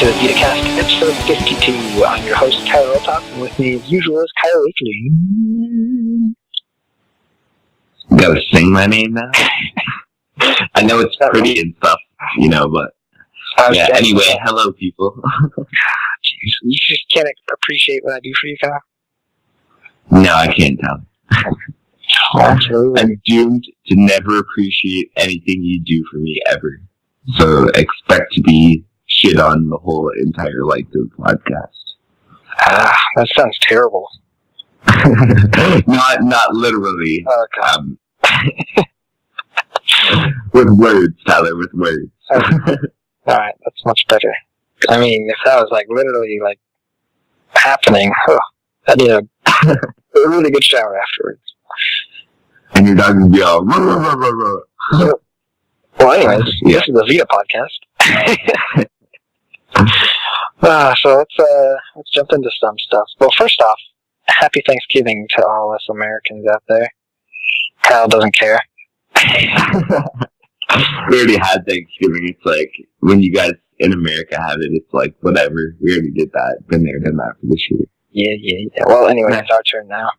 to the Vita Cast, episode 52. I'm your host, Tyler Otop, and with me as usual is Kyle Akeley. You gotta sing my name now? I know it's pretty and stuff, but... yeah, anyway, hello, people. Jeez, you just can't appreciate what I do for you, Kyle? No, I can't tell. Absolutely. I'm doomed to never appreciate anything you do for me, ever. So expect to be shit on the whole entire life of the podcast. That sounds terrible. Not literally. Okay. With words, Tyler, with words. Alright, that's much better. I mean, if that was literally happening, I'd need a really good shower afterwards. And your dog would be all ruh, ruh, ruh, ruh, ruh. Well, anyways, This is the Vita podcast. So let's jump into some stuff. Well, first off, happy Thanksgiving to all us Americans out there. Kyle doesn't care. We already had Thanksgiving. It's like, when you guys in America have it, it's like, whatever. We already did that. Been there, done that for this year. Yeah. Well, anyway, it's our turn now.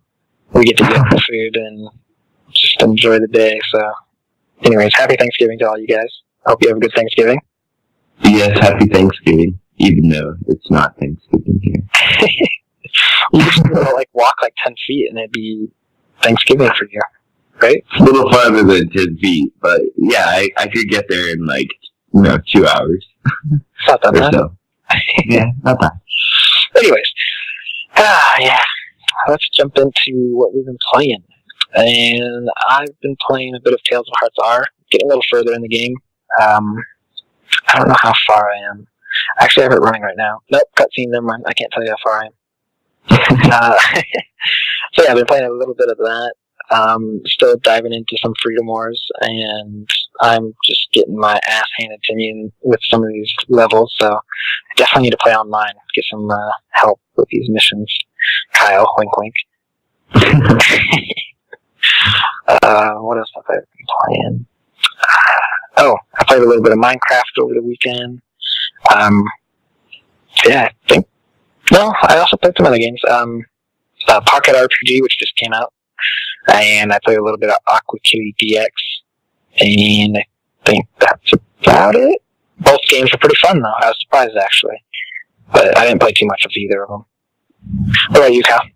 We get to get the food and just enjoy the day, so... Anyways, happy Thanksgiving to all you guys. Hope you have a good Thanksgiving. Yes, happy Thanksgiving, even though it's not Thanksgiving here. You just walk 10 feet and it'd be Thanksgiving for you, right? It's a little farther than 10 feet, but yeah, I could get there in 2 hours. It's not that bad. So. Yeah, not bad. Anyways, yeah, let's jump into what we've been playing. And I've been playing a bit of Tales of Hearts R, getting a little further in the game. I don't know how far I am. Actually, I have it running right now. Nope, cutscene, never mind. I can't tell you how far I am. So yeah, I've been playing a little bit of that. Still diving into some Freedom Wars, and I'm just getting my ass handed to me with some of these levels, so I definitely need to play online, get some help with these missions. Kyle, wink wink. What else have I been playing? I played a little bit of Minecraft over the weekend. Yeah, I think... No, I also played some other games. Pocket RPG, which just came out. And I played a little bit of Aqua Kitty DX. And I think that's about it. Both games were pretty fun, though. I was surprised, actually. But I didn't play too much of either of them. What about you, Kyle?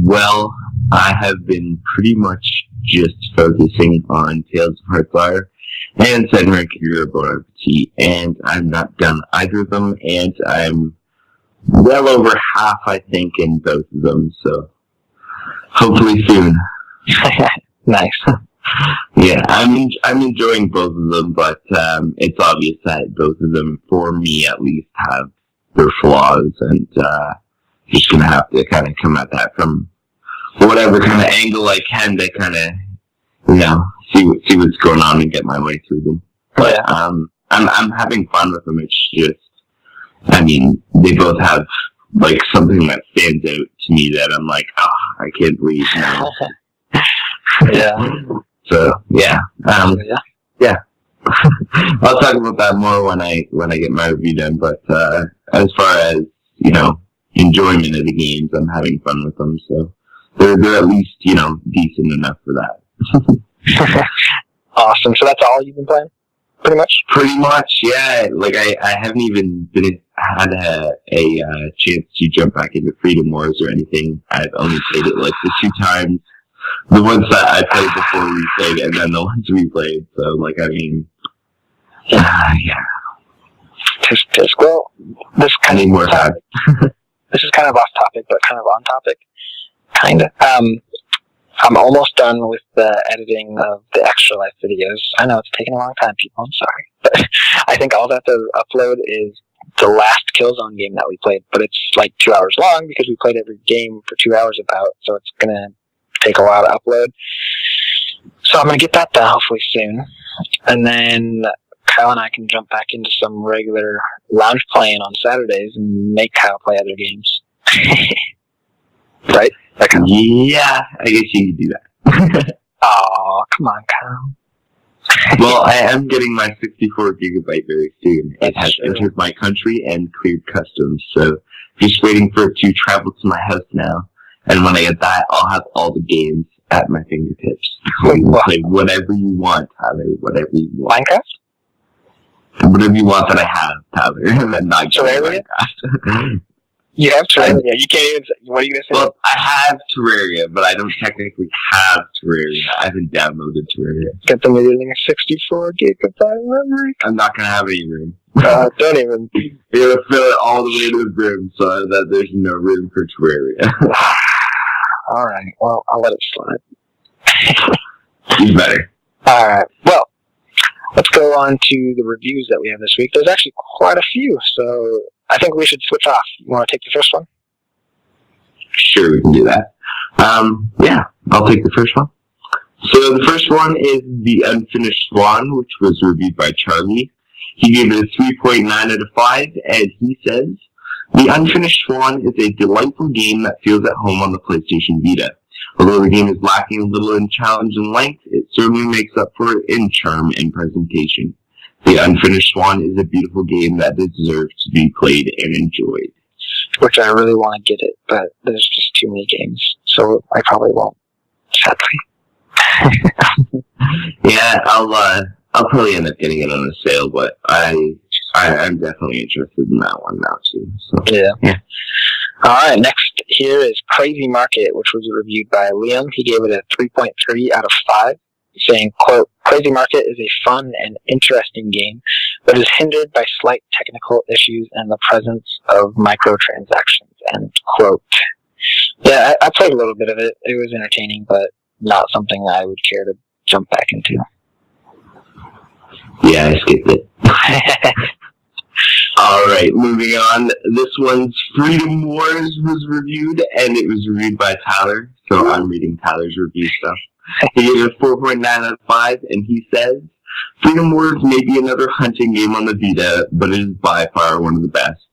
Well, I have been pretty much just focusing on Tales of Hearts R and Second Rank Hero RPG, and I've not done either of them, and I'm well over half, I think, in both of them, so hopefully soon. Nice. Yeah, I'm enjoying both of them, but it's obvious that both of them, for me at least, have their flaws, and just gonna have to kind of come at that from whatever kind of angle I can to kind of, see what's going on and get my way through them. But I'm having fun with them. It's just, they both have something that stands out to me that I'm like, I can't believe now. Yeah. So yeah. Yeah. I'll talk about that more when I get my review done. But as far as enjoyment of the games, I'm having fun with them. So. They're at least, decent enough for that. Awesome. So that's all you've been playing? Pretty much? Pretty much, yeah. I haven't even had a chance to jump back into Freedom Wars or anything. I've only played it the 2 times. The ones that I played before we played, and then the ones we played. So, yeah. Tisk. Well, this kind of more time. This is kind of off topic, but kind of on topic. Kinda. I'm almost done with the editing of the Extra Life videos. I know it's taking a long time, people. I'm sorry. But I think all that to upload is the last Killzone game that we played. But it's 2 hours long because we played every game for 2 hours about. So it's going to take a while to upload. So I'm going to get that done hopefully soon. And then Kyle and I can jump back into some regular lounge playing on Saturdays and make Kyle play other games. Right? Yeah, I guess you could do that. Oh, come on, Kyle. Well, I am getting my 64 gigabyte very soon. It has true. entered my country and cleared customs, so just waiting for it to travel to my house now. And when I get that, I'll have all the games at my fingertips. So you can play whatever you want, Tyler. Whatever you want. Minecraft? Whatever you want that I have, Tyler. And not Terraria? Minecraft. You have Terraria. You can't even say, what are you going to say? Well, I have Terraria, but I don't technically have Terraria. I haven't downloaded Terraria. Get them using a 64 gigabyte memory. I'm not going to have any room. Don't even. You're going to fill it all the way to the room so that there's no room for Terraria. Alright, well, I'll let it slide. You better. Alright, well, let's go on to the reviews that we have this week. There's actually quite a few, so I think we should switch off. You want to take the first one? Sure, we can do that. Yeah, I'll take the first one. So the first one is The Unfinished Swan, which was reviewed by Charlie. He gave it a 3.9 out of 5, and he says, The Unfinished Swan is a delightful game that feels at home on the PlayStation Vita. Although the game is lacking a little in challenge and length, it certainly makes up for it in charm and presentation. The Unfinished Swan is a beautiful game that deserves to be played and enjoyed. Which I really want to get it, but there's just too many games, so I probably won't, sadly. Yeah, I'll probably end up getting it on a sale, but I'm definitely interested in that one now too. So Yeah. Alright, next here is Crazy Market, which was reviewed by Liam. He gave it a 3.3 out of 5, saying, quote, Crazy Market is a fun and interesting game, but is hindered by slight technical issues and the presence of microtransactions, end quote. Yeah, I played a little bit of it. It was entertaining, but not something I would care to jump back into. yeah, I skipped it. Alright, moving on. This one's Freedom Wars was reviewed, and it was reviewed by Tyler, so I'm reading Tyler's review stuff. He gave it a 4.9 out of 5, and he says, Freedom Wars may be another hunting game on the Vita, but it is by far one of the best.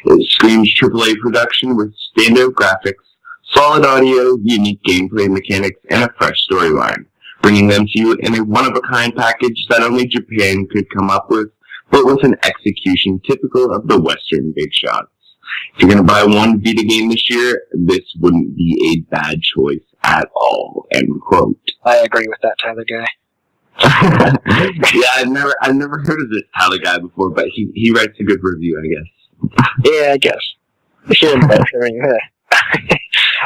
It screams AAA production with standout graphics, solid audio, unique gameplay mechanics, and a fresh storyline, bringing them to you in a one-of-a-kind package that only Japan could come up with, but with an execution typical of the Western big shots. If you're going to buy one Vita game this year, this wouldn't be a bad choice at all, end quote. I agree with that Tyler guy. Yeah, I've never heard of this Tyler guy before, but he writes a good review, I guess. Yeah, I guess. Here and there.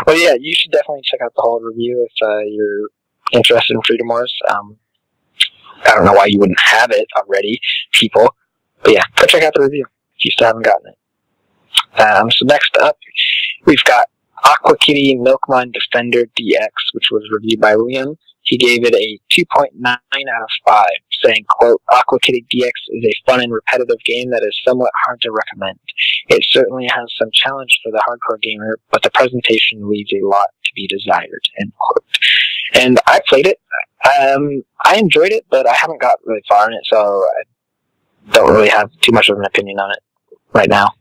Well, yeah, you should definitely check out the whole review if you're interested in Freedom Wars. I don't know why you wouldn't have it already, people. But yeah, go check out the review if you still haven't gotten it. So next up, we've got Aqua Kitty Milkmine Defender DX, which was reviewed by Liam. He gave it a 2.9 out of 5, saying, quote, Aqua Kitty DX is a fun and repetitive game that is somewhat hard to recommend. It certainly has some challenge for the hardcore gamer, but the presentation leaves a lot to be desired, end quote. And I played it. I enjoyed it, but I haven't got really far in it, so I don't really have too much of an opinion on it right now.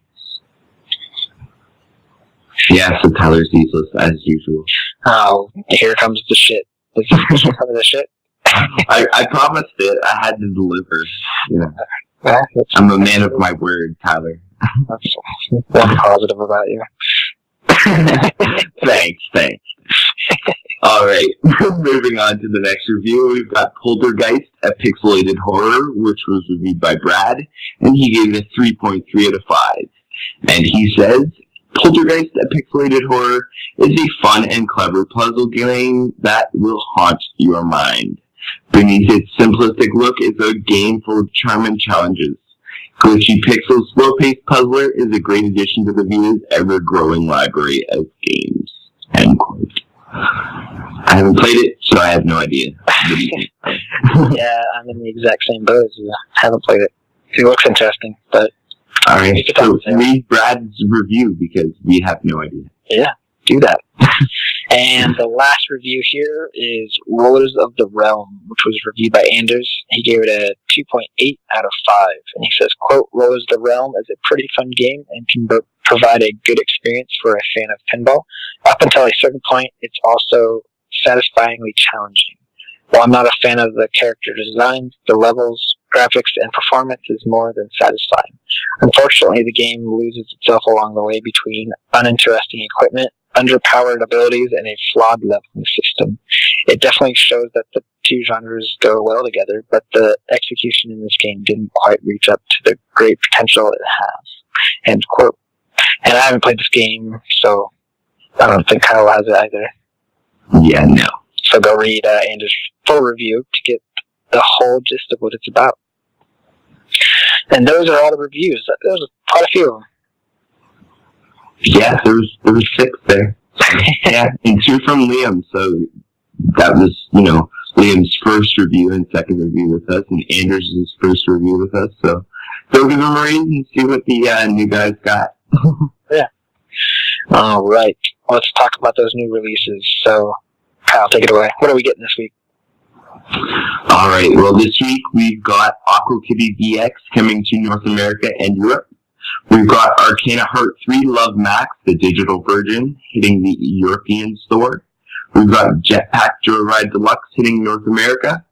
Yeah, so Tyler's useless, as usual. Oh, here comes the shit. Is this some of the shit? I promised it. I had to deliver. You know. I'm a man of my word, Tyler. That's one positive about you. Thanks. Alright, moving on to the next review, we've got Poltergeist, a pixelated horror, which was reviewed by Brad, and he gave it a 3.3 out of 5. And he says, Poltergeist, a pixelated horror, is a fun and clever puzzle game that will haunt your mind. Beneath its simplistic look is a game full of charm and challenges. Glitchy pixel slow-paced puzzler is a great addition to the Vita's ever-growing library of games. End quote. I haven't played it, so I have no idea. Yeah, I'm in the exact same boat as you. I haven't played it. It looks interesting, but... Alright, so read Brad's review, because we have no idea. Yeah, do that. And the last review here is Rollers of the Realm, which was reviewed by Anders. He gave it a 2.8 out of 5. And he says, quote, Rollers of the Realm is a pretty fun game and can provide a good experience for a fan of pinball. Up until a certain point, it's also satisfyingly challenging. While I'm not a fan of the character designs, the levels, graphics, and performance is more than satisfying. Unfortunately, the game loses itself along the way between uninteresting equipment, underpowered abilities, and a flawed leveling system. It definitely shows that the two genres go well together, but the execution in this game didn't quite reach up to the great potential it has. End quote. And I haven't played this game, so I don't think Kyle has it either. Yeah, no. So go read Andrew's full review to get the whole gist of what it's about. And those are all the reviews. There's quite a few of them. Yeah, there was 6 there. Yeah, and 2 from Liam. So that was, Liam's first review and second review with us, and Andrew's first review with us. So go give him a read and see what the new guys got. Yeah. All right. Let's talk about those new releases. So, Kyle, take it away. What are we getting this week? All right. Well, this week we've got Aqua Kitty DX coming to North America and Europe. We've got Arcana Heart 3 Love Max, the digital version, hitting the European store. We've got Jetpack Joyride Deluxe hitting North America.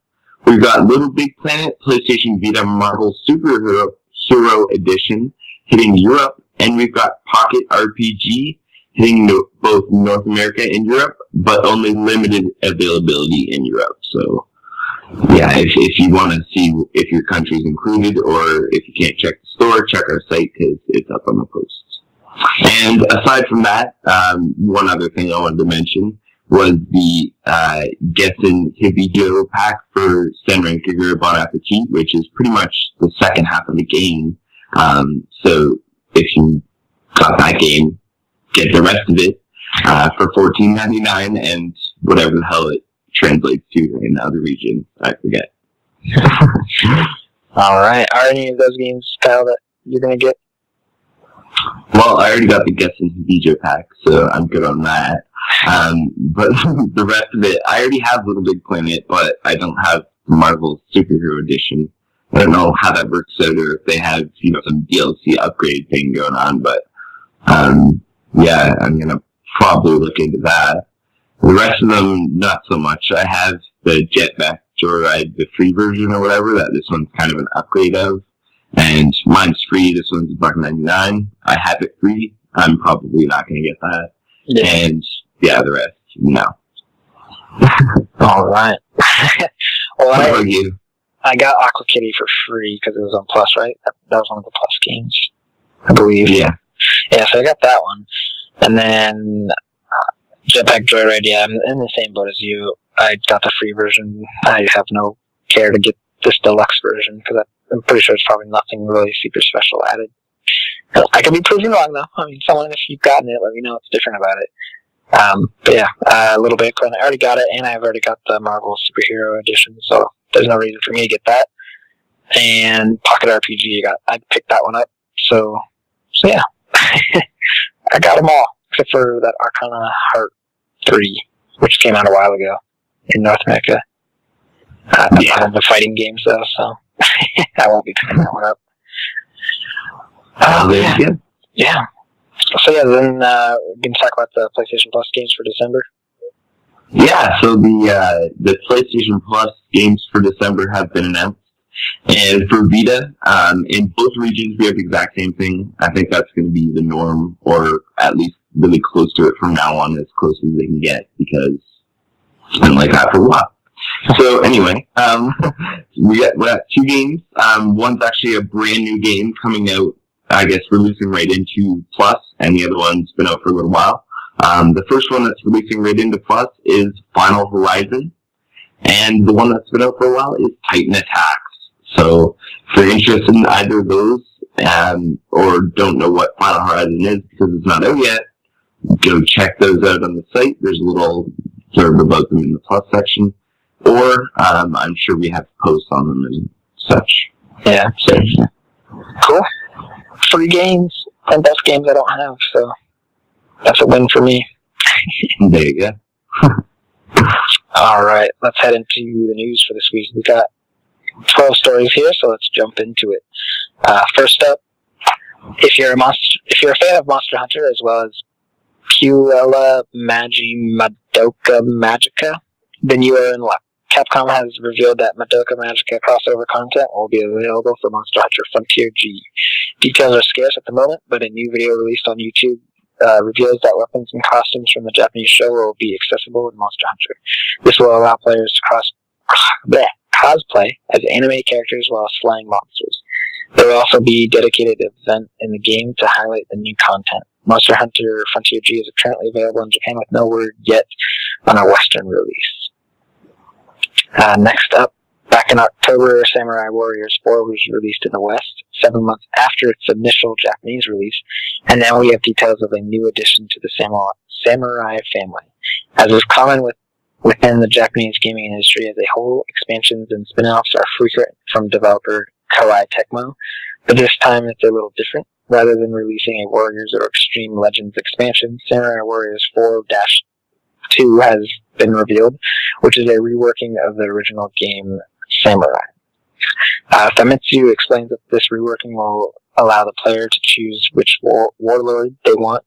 We've got Little Big Planet PlayStation Vita Marvel Hero Edition hitting Europe. And we've got Pocket RPG hitting both North America and Europe, but only limited availability in Europe. So, yeah, if you want to see if your country's included, or if you can't check the store, check our site because it's up on the posts. And aside from that, one other thing I wanted to mention was the Gessen Hibijo pack for Senran Bon Appetit, which is pretty much the second half of the game. So if you got that game, get the rest of it for $14.99 and whatever the hell it translates to in other regions. I forget. All right. Are any of those games, Kyle, that you're going to get? Well, I already got the Gessen Hibijo pack, so I'm good on that. But the rest of it, I already have Little Big Planet, but I don't have Marvel's Superhero Edition. I don't know how that works out, or if they have, some DLC upgrade thing going on, but, yeah, I'm gonna probably look into that. The rest of them, not so much. I have the Jetpack Joyride, the free version or whatever, that this one's kind of an upgrade of, and mine's free, this one's $1.99. I have it free. I'm probably not gonna get that. Yeah. And, yeah, the rest, no. All right. Well, what about you? I got Aqua Kitty for free because it was on Plus, right? That was one of the Plus games, I believe. Yeah. Yeah, so I got that one. And then Jetpack Joyride, yeah, I'm in the same boat as you. I got the free version. I have no care to get this deluxe version because I'm pretty sure it's probably nothing really super special added. I could be proven wrong, though. I mean, someone, if you've gotten it, let me know what's different about it. But yeah, a little bit. I already got it, and I've already got the Marvel Superhero Edition, so there's no reason for me to get that. And Pocket RPG, I picked that one up. So yeah, I got them all except for that Arcana Heart 3, which came out a while ago in North America. Yeah. I'm the fighting games though, so I won't be picking that one up. Yeah. So yeah, then we can talk about the PlayStation Plus games for December. Yeah, so the PlayStation Plus games for December have been announced. And for Vita, in both regions we have the exact same thing. I think that's going to be the norm, or at least really close to it from now on, as close as they can get, because it's been like that for a while. So anyway, we got 2 games. One's actually a brand new game coming out, I guess, releasing right into Plus, and the other one's been out for a little while. The first one that's releasing right into Plus is Final Horizon, and the one that's been out for a while is Titan Attacks. So if you're interested in either of those, or don't know what Final Horizon is because it's not out yet, go check those out on the site. There's a little blurb about them in the Plus section, or I'm sure we have posts on them and such. Yeah. So, cool. Free games, and best games I don't have, so that's a win for me. There you go. All right, let's head into the news for this week. We got 12 stories here, so let's jump into it. First up, if you're a fan of Monster Hunter as well as Puella Madoka Magica, then you are in luck. Capcom has revealed that Madoka Magica crossover content will be available for Monster Hunter Frontier G. Details are scarce at the moment, but a new video released on YouTube reveals that weapons and costumes from the Japanese show will be accessible in Monster Hunter. This will allow players to cosplay as anime characters while slaying monsters. There will also be a dedicated event in the game to highlight the new content. Monster Hunter Frontier G is currently available in Japan with no word yet on a Western release. Next up, back in October, Samurai Warriors 4 was released in the West, 7 months after its initial Japanese release, and now we have details of a new addition to the Samurai family. As is common within the Japanese gaming industry as a whole, expansions and spin-offs are frequent from developer Koei Tecmo, but this time it's a little different. Rather than releasing a Warriors or Extreme Legends expansion, Samurai Warriors 4-2 has been revealed, which is a reworking of the original game Samurai. Famitsu explains that this reworking will allow the player to choose which warlord they want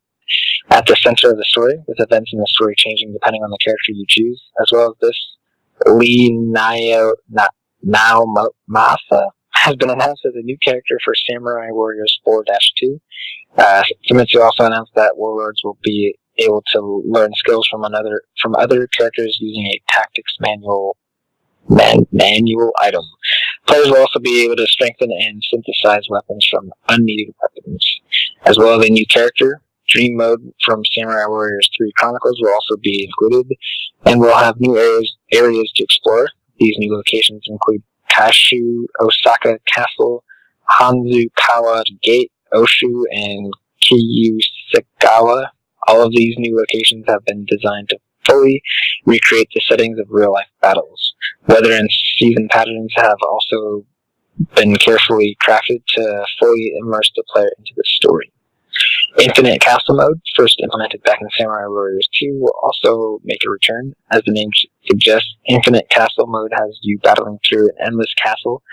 at the center of the story, with events in the story changing depending on the character you choose, as well as this. Lee Naomasa has been announced as a new character for Samurai Warriors 4-2. Famitsu also announced that warlords will be able to learn skills from other characters using a tactics manual item. Players will also be able to strengthen and synthesize weapons from unneeded weapons, as well as a new character. Dream mode from Samurai Warriors 3 Chronicles will also be included, and we'll have new areas to explore. These new locations include Kashu Osaka Castle, Hanzukawa Gate, Oshu, and Kiyusegawa. All of these new locations have been designed to fully recreate the settings of real-life battles. Weather and season patterns have also been carefully crafted to fully immerse the player into the story. Infinite Castle mode, first implemented back in Samurai Warriors 2, will also make a return. As the name suggests, Infinite Castle mode has you battling through an endless castle.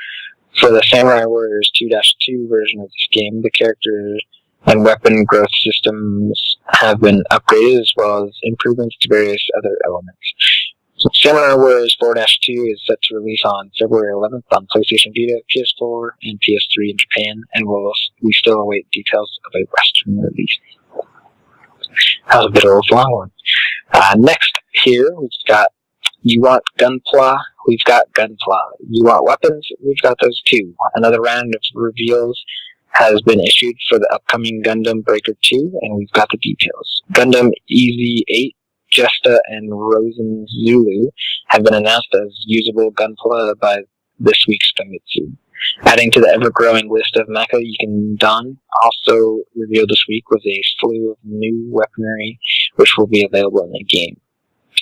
For the Samurai Warriors 2-2 version of this game, the character and weapon growth systems have been upgraded, as well as improvements to various other elements. So Samurai Warriors 4-2 is set to release on February 11th on PlayStation Vita, PS4, and PS3 in Japan, and we still await details of a Western release. That was a bit of a long one. Next here, we've got you want Gunpla, we've got Gunpla. You want weapons, we've got those too. Another round of reveals has been issued for the upcoming Gundam Breaker 2, and we've got the details. Gundam EZ-8, Jesta, and Rosen Zulu have been announced as usable Gunpla by this week's Famitsu. Adding to the ever-growing list of mecha you can don, also revealed this week was a slew of new weaponry which will be available in the game.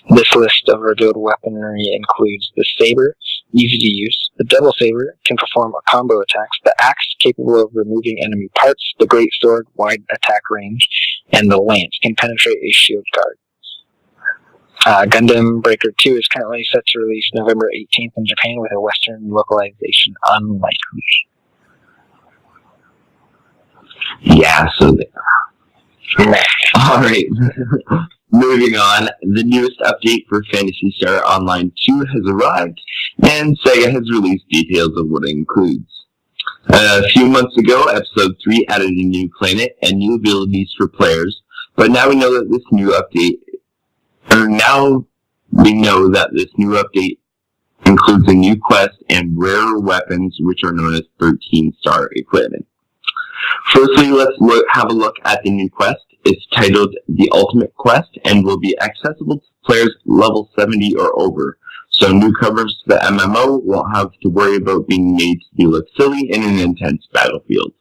This list of revealed weaponry includes the Saber, easy to use. The Double Saber can perform combo attacks. The Axe, capable of removing enemy parts. The Great Sword, wide attack range. And the Lance can penetrate a shield guard. Gundam Breaker 2 is currently set to release November 18th in Japan with a Western localization unlikely. Yeah, so... Alright. Moving on, the newest update for Phantasy Star Online 2 has arrived, and Sega has released details of what it includes. A few months ago, Episode 3 added a new planet and new abilities for players, but now we know that this new update includes a new quest and rare weapons, which are known as 13-star equipment. Firstly, let's have a look at the new quest. It's titled The Ultimate Quest and will be accessible to players level 70 or over, so newcomers to the MMO won't have to worry about being made to look silly in an intense battlefield.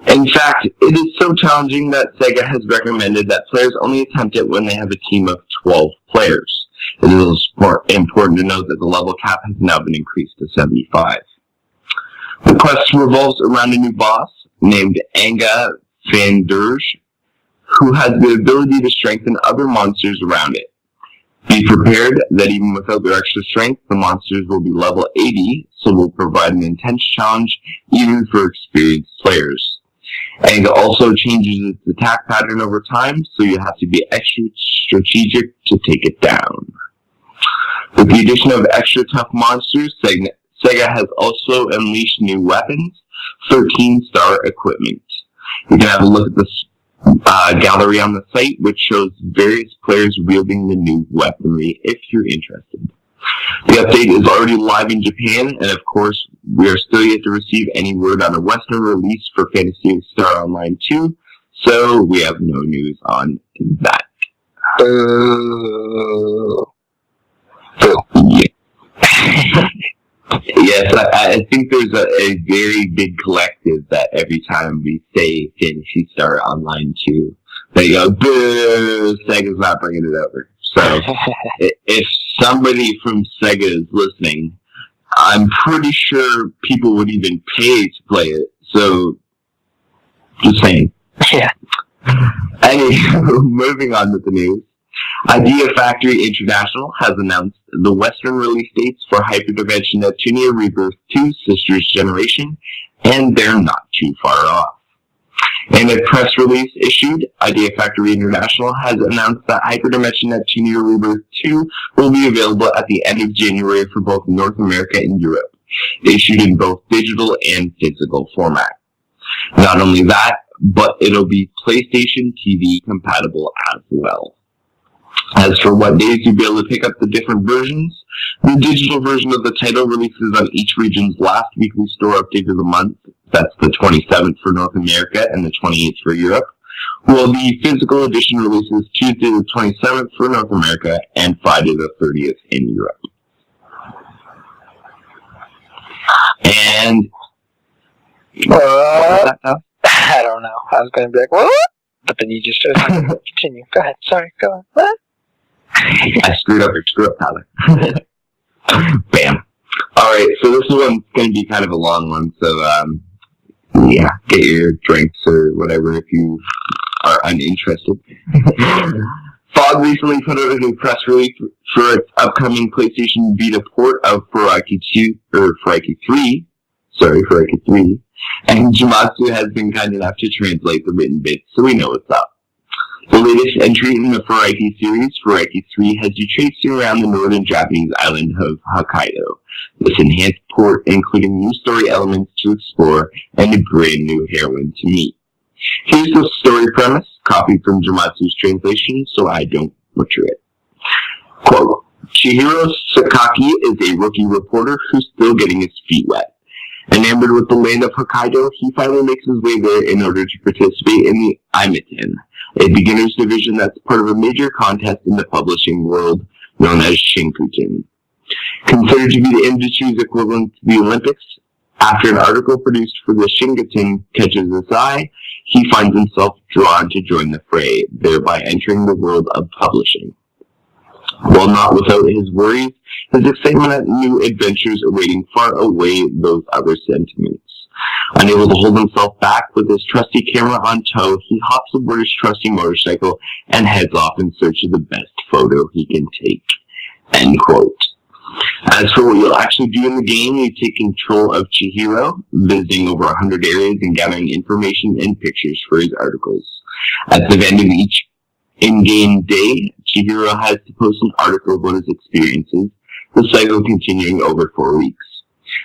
In fact, it is so challenging that Sega has recommended that players only attempt it when they have a team of 12 players. It is important to note that the level cap has now been increased to 75. The quest revolves around a new boss named Anga Vandurge, who has the ability to strengthen other monsters around it. Be prepared that even without their extra strength, the monsters will be level 80, so will provide an intense challenge even for experienced players. Anga also changes its attack pattern over time, so you have to be extra strategic to take it down. With the addition of extra tough monsters, Sega has also unleashed new weapons, 13-star equipment. You can have a look at the gallery on the site, which shows various players wielding the new weaponry if you're interested. The update is already live in Japan, and of course, we are still yet to receive any word on a Western release for Phantasy Star Online 2, so we have no news on that. Yeah. Yes, I think there's a very big collective that every time we say Phantasy Star Online 2, they go, boo, Sega's not bringing it over. So, if somebody from Sega is listening, I'm pretty sure people would even pay to play it. So, just saying. Yeah. Anyway, moving on with the news. Idea Factory International has announced the Western release dates for Hyperdimension Neptunia Rebirth 2 Sisters Generation, and they're not too far off. In a press release issued, Idea Factory International has announced that Hyperdimension Neptunia Rebirth 2 will be available at the end of January for both North America and Europe, issued in both digital and physical format. Not only that, but it'll be PlayStation TV compatible as well. As for what days you'll be able to pick up the different versions, the digital version of the title releases on each region's last weekly store update of the month. That's the 27th for North America and the 28th for Europe. While the physical edition releases Tuesday the 27th for North America and Friday the 30th in Europe. And I don't know. I was going to be like, what? But then you just continue. Go ahead. Sorry. Go on. What? I screwed up, Tyler. Bam. Alright, so this one's going to be kind of a long one, so, yeah, get your drinks or whatever if you are uninterested. Fog recently put out a new press release for its upcoming PlayStation Vita port of Furaki 3, and Jamatsu has been kind enough to translate the written bits, so we know what's up. The latest entry in the Furaki series, Furaki 3, has you tracing around the northern Japanese island of Hokkaido. This enhanced port including new story elements to explore and a brand new heroine to meet. Here's the story premise, copied from Jamatsu's translation, so I don't butcher it. Quote, Chihiro Sakaki is a rookie reporter who's still getting his feet wet. Enamored with the land of Hokkaido, he finally makes his way there in order to participate in the Imiten, a beginner's division that's part of a major contest in the publishing world known as Shinkuten. Considered to be the industry's equivalent to the Olympics, after an article produced for the Shinkuten catches his eye, he finds himself drawn to join the fray, thereby entering the world of publishing. While not without his worries, his excitement at new adventures awaiting far outweigh those other sentiments. Unable to hold himself back with his trusty camera on tow, he hops aboard his trusty motorcycle and heads off in search of the best photo he can take. End quote. As for what you'll actually do in the game, you take control of Chihiro, visiting over 100 areas and gathering information and pictures for his articles. At the end of each in-game day, Chihiro has to post an article about his experiences, the cycle continuing over 4 weeks.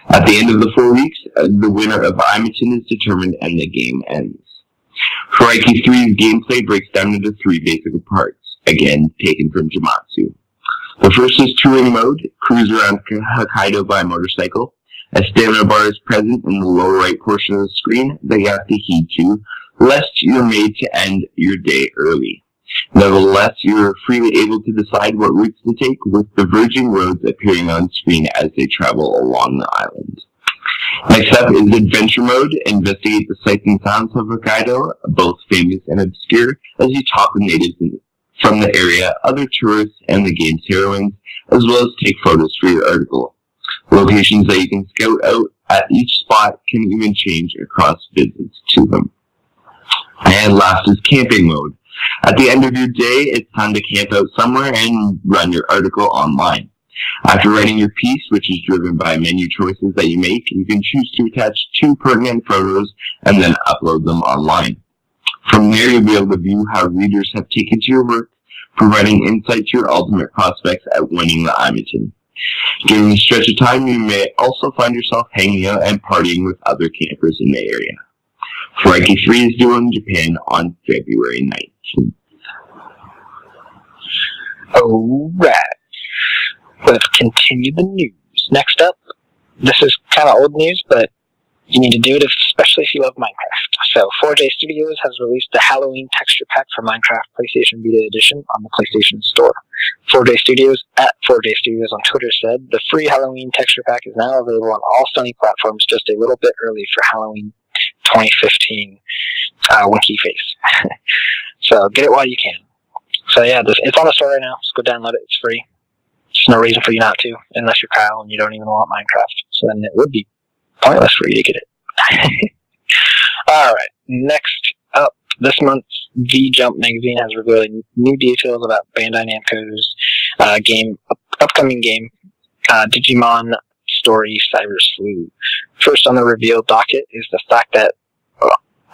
At the end of the 4 weeks, the winner of Imiten is determined and the game ends. Furaki 3's gameplay breaks down into 3 basic parts, again taken from Jamatsu. The first is touring mode, cruise around Hokkaido by motorcycle. A stamina bar is present in the lower right portion of the screen that you have to heed to, lest you're made to end your day early. Nevertheless, you are freely able to decide what routes to take, with diverging roads appearing on screen as they travel along the island. Next up is Adventure Mode. Investigate the sights and sounds of Hokkaido, both famous and obscure, as you talk with natives from the area, other tourists, and the game's heroines, as well as take photos for your article. Locations that you can scout out at each spot can even change across visits to them. And last is Camping Mode. At the end of your day, it's time to camp out somewhere and run your article online. After writing your piece, which is driven by menu choices that you make, you can choose to attach 2 pertinent photos and then upload them online. From there, you'll be able to view how readers have taken to your work, providing insight to your ultimate prospects at winning the Imiten. During this stretch of time, you may also find yourself hanging out and partying with other campers in the area. Frankie 3 is due in Japan on February 19th. Alright. Let's continue the news. Next up, this is kind of old news, but you need to do it, especially if you love Minecraft. So, 4J Studios has released the Halloween texture pack for Minecraft PlayStation Vita Edition on the PlayStation Store. 4J Studios at 4J Studios on Twitter said, the free Halloween texture pack is now available on all Sony platforms just a little bit early for Halloween 2015. Winky face. So, get it while you can. So yeah, it's on the store right now. Just go download it. It's free. There's no reason for you not to, unless you're Kyle and you don't even want Minecraft. So then it would be pointless for you to get it. Alright, next up, this month's V-Jump magazine has revealed new details about Bandai Namco's upcoming game, Digimon Story Cyber Sleuth. First on the reveal docket is the fact that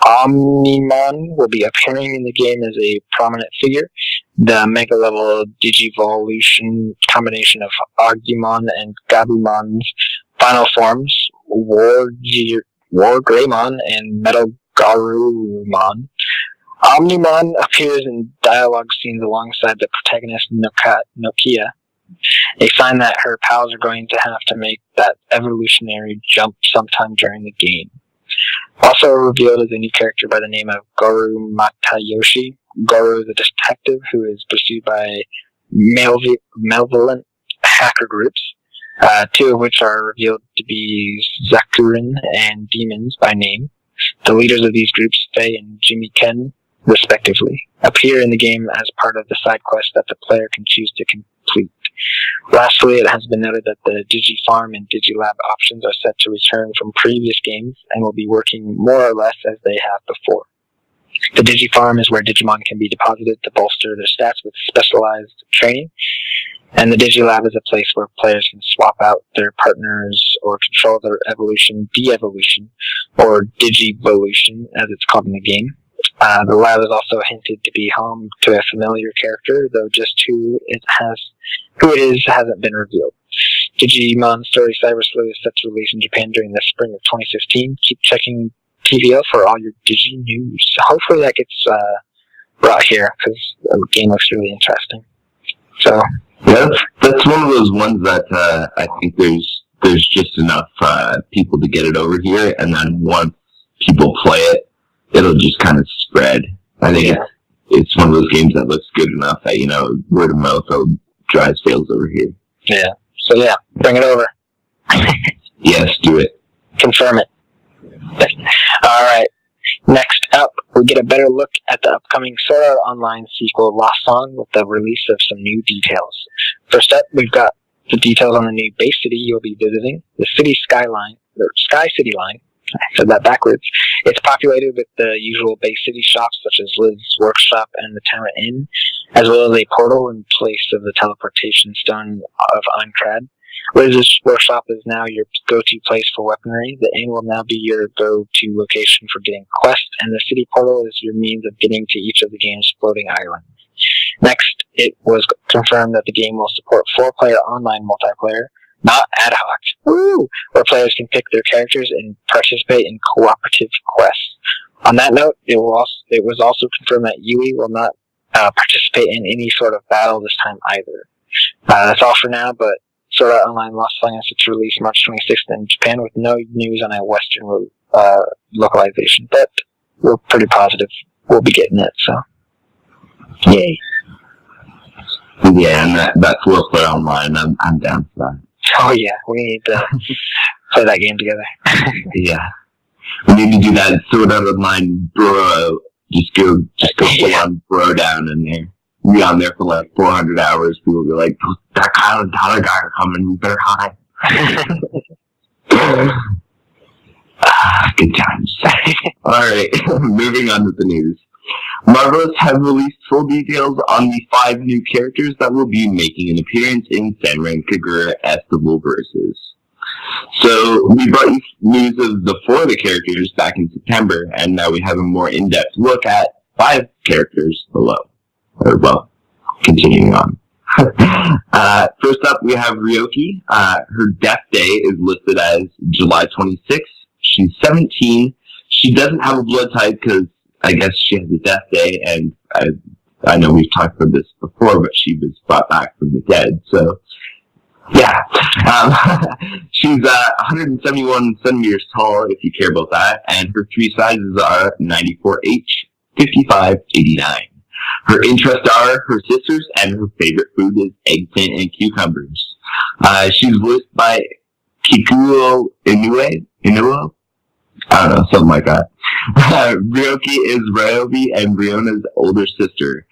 Omnimon will be appearing in the game as a prominent figure. The mega-level Digivolution combination of Agumon and Gabumon's final forms, Wargreymon and Metal Garurumon. Omnimon appears in dialogue scenes alongside the protagonist Nokia, a sign that her pals are going to have to make that evolutionary jump sometime during the game. Also revealed is a new character by the name of Goru Matayoshi. Goru is a detective who is pursued by malevolent hacker groups, two of which are revealed to be Zakurin and Demons by name. The leaders of these groups, Faye and Jimmy Ken, respectively, appear in the game as part of the side quest that the player can choose to complete. Lastly, it has been noted that the DigiFarm and DigiLab options are set to return from previous games and will be working more or less as they have before. The DigiFarm is where Digimon can be deposited to bolster their stats with specialized training, and the DigiLab is a place where players can swap out their partners or control their evolution, de-evolution, or Digivolution, as it's called in the game. The lab is also hinted to be home to a familiar character, though just who it is hasn't been revealed. Digimon Story Cyber Sleuth is set to release in Japan during the spring of 2015. Keep checking TVO for all your Digi news. Hopefully that gets brought here, because the game looks really interesting. So yeah, that's one of those ones that I think there's just enough people to get it over here, and then once people play it, it'll just kind of spread. I think it's one of those games that looks good enough that, word of mouth will drive sales over here. Yeah. So yeah, bring it over. Yes, do it. Confirm it. Alright. Next up, we get a better look at the upcoming Sword Art Online sequel, Lost Song, with the release of some new details. First up, we've got the details on the new base city you'll be visiting, the city skyline, the Sky City line. I said that backwards. It's populated with the usual base city shops such as Liz's Workshop and the Terra Inn, as well as a portal in place of the teleportation stone of Einkrad. Liz's Workshop is now your go-to place for weaponry. The Inn will now be your go-to location for getting quests, and the city portal is your means of getting to each of the game's floating islands. Next, it was confirmed that the game will support 4-player online multiplayer, not ad hoc, where players can pick their characters and participate in cooperative quests. On that note, it was also confirmed that Yui will not participate in any sort of battle this time either. That's all for now, but Sword Art Online Lost Song is set to release March 26th in Japan with no news on a Western localization, but we're pretty positive we'll be getting it, so yay. Yeah, and that's 4-player online. I'm down for that. Oh yeah, we need to play that game together. Yeah. We need to do that Sword Art Online bro. Just go full on bro down in there. Be on there for like 400 hours. People be like, that Kyle and Tyler guy are coming, we better hide. Good times. Alright, moving on to the news. Marvelous have released full details on the 5 new characters that will be making an appearance in Senran Kagura Estival Versus. So, we brought you news of the 4 of the characters back in September, and now we have a more in-depth look at 5 characters below. Continuing on. First up, we have Ryoki. Her death day is listed as July 26th. She's 17. She doesn't have a blood type because I guess she has a death day, and I know we've talked about this before, but she was brought back from the dead, so yeah. She's 171 centimeters tall, if you care about that, and her three sizes are 94H, 55, 89. Her interests are her sisters, and her favorite food is eggplant and cucumbers. She's voiced by Kikuo Inuo? I don't know, something like that. Ryoki is Ryobi and Riona's older sister.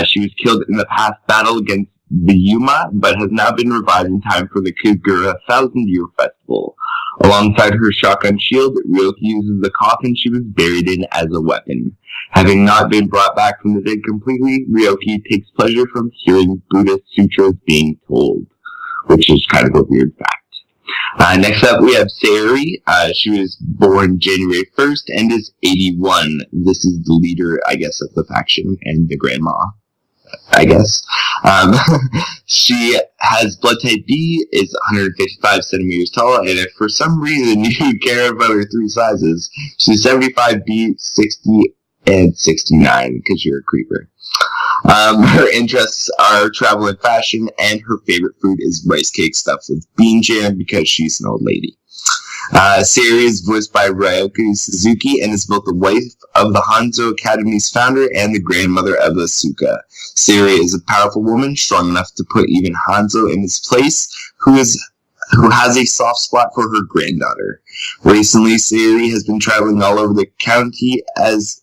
She was killed in the past battle against the Yuma, but has now been revived in time for the Kagura 1,000-Year Festival. Alongside her shotgun shield, Ryoki uses the coffin she was buried in as a weapon. Having not been brought back from the dead completely, Ryoki takes pleasure from hearing Buddhist sutras being told, which is kind of a weird fact. Next up, we have Sayuri. She was born January 1st and is 81. This is the leader, I guess, of the faction and the grandma, I guess. She has blood type B, is 155 centimeters tall, and if for some reason you care about her three sizes, she's 75B, 60, and 69, because you're a creeper. Her interests are travel and fashion, and her favorite food is rice cake stuffed with bean jam because she's an old lady. Sayuri is voiced by Ryoki Suzuki and is both the wife of the Hanzo Academy's founder and the grandmother of Asuka. Sayuri is a powerful woman, strong enough to put even Hanzo in his place, who has a soft spot for her granddaughter. Recently, Sayuri has been traveling all over the country as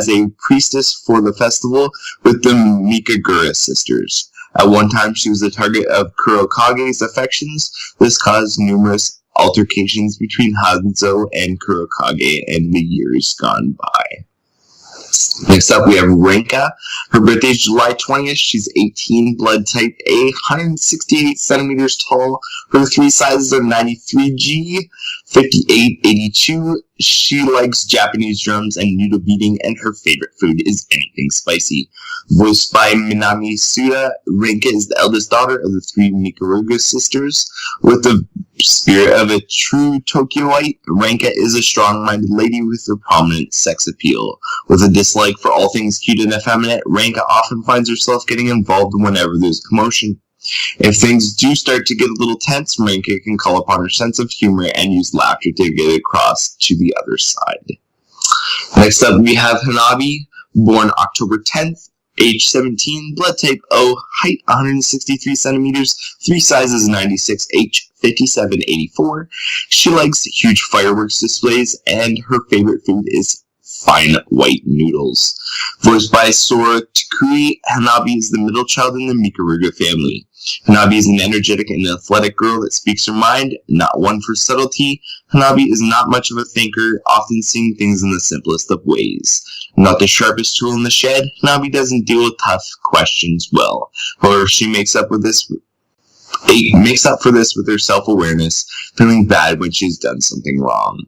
a priestess for the festival with the Mikagura sisters. At one time, she was the target of Kurokage's affections. This caused numerous altercations between Hanzo and Kurokage in the years gone by. Next up, we have Renka. Her birthday is July 20th. She's 18, blood type A, 168 centimeters tall. Her three sizes are 93G, 58, 82. She likes Japanese drums and noodle beating, and her favorite food is anything spicy. Voiced by Minami Suda, Renka is the eldest daughter of the three Mikaruga sisters. With the spirit of a true Tokyoite, Renka is a strong-minded lady with a prominent sex appeal. With a dislike for all things cute and effeminate, Renka often finds herself getting involved whenever there's commotion. If things do start to get a little tense, Renka can call upon her sense of humor and use laughter to get across to the other side. Next up, we have Hanabi, born October 10th, age 17, blood type O, height 163 centimeters, three sizes 96H, 57, 84. She likes huge fireworks displays, and her favorite food is fine white noodles. Voiced by Sora Takui, Hanabi is the middle child in the Mikaruga family. Hanabi is an energetic and athletic girl that speaks her mind, not one for subtlety. Hanabi is not much of a thinker, often seeing things in the simplest of ways. Not the sharpest tool in the shed, Hanabi doesn't deal with tough questions well. However, she makes up for this with her self-awareness, feeling bad when she's done something wrong.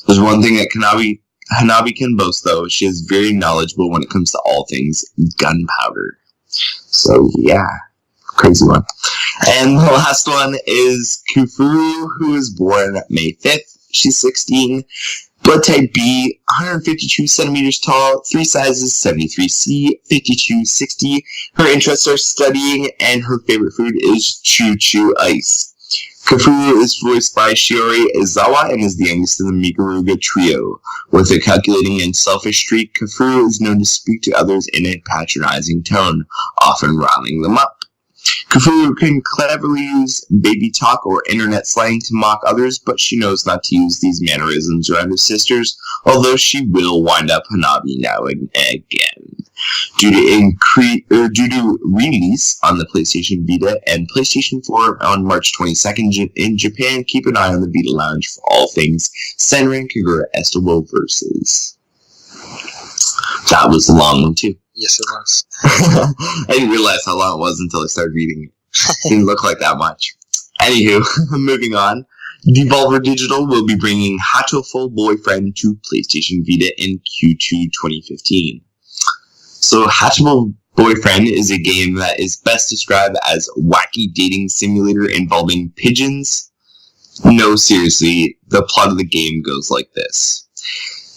There's one thing that Hanabi can boast, though. She is very knowledgeable when it comes to all things gunpowder. So, yeah. Crazy one. And the last one is Kufuru, who was born May 5th. She's 16. Blood type B, 152 centimeters tall, three sizes, 73C, 52, 60. Her interests are studying, and her favorite food is choo-choo ice. Kafuru is voiced by Shiori Izawa and is the youngest of the Mikaruga trio. With a calculating and selfish streak, Kafuru is known to speak to others in a patronizing tone, often riling them up. Kafuru can cleverly use baby talk or internet slang to mock others, but she knows not to use these mannerisms around her sisters, although she will wind up Hanabi now and again. Due to release on the PlayStation Vita and PlayStation 4 on March 22nd in Japan, keep an eye on the Vita Lounge for all things Senran Kagura Estival versus. That was a long one, too. Yes, it was. I didn't realize how long it was until I started reading it. Didn't look like that much. Anywho, moving on. Devolver Digital will be bringing Hatoful Boyfriend to PlayStation Vita in Q2 2015. So Hatoful Boyfriend is a game that is best described as wacky dating simulator involving pigeons. No, seriously, the plot of the game goes like this.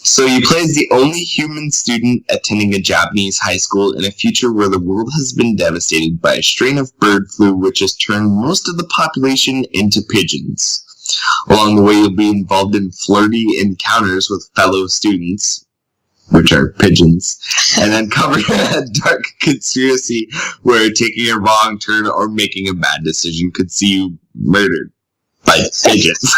So you play as the only human student attending a Japanese high school in a future where the world has been devastated by a strain of bird flu which has turned most of the population into pigeons. Along the way, you'll be involved in flirty encounters with fellow students, which are pigeons, and then covered in a dark conspiracy where taking a wrong turn or making a bad decision could see you murdered by pigeons.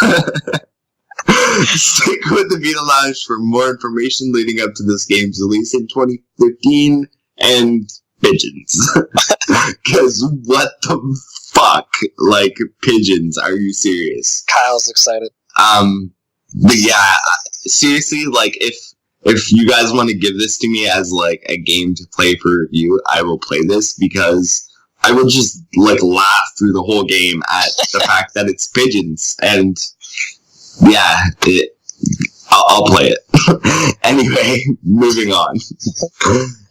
Stick with the Vita Lounge for more information leading up to this game's release in 2015 and pigeons. Because what the fuck? Like, pigeons, are you serious? Kyle's excited. But yeah, seriously, like, if you guys want to give this to me as, like, a game to play for review, I will play this because I will just, like, laugh through the whole game at the fact that it's pigeons. And, yeah, I'll play it. Anyway, moving on.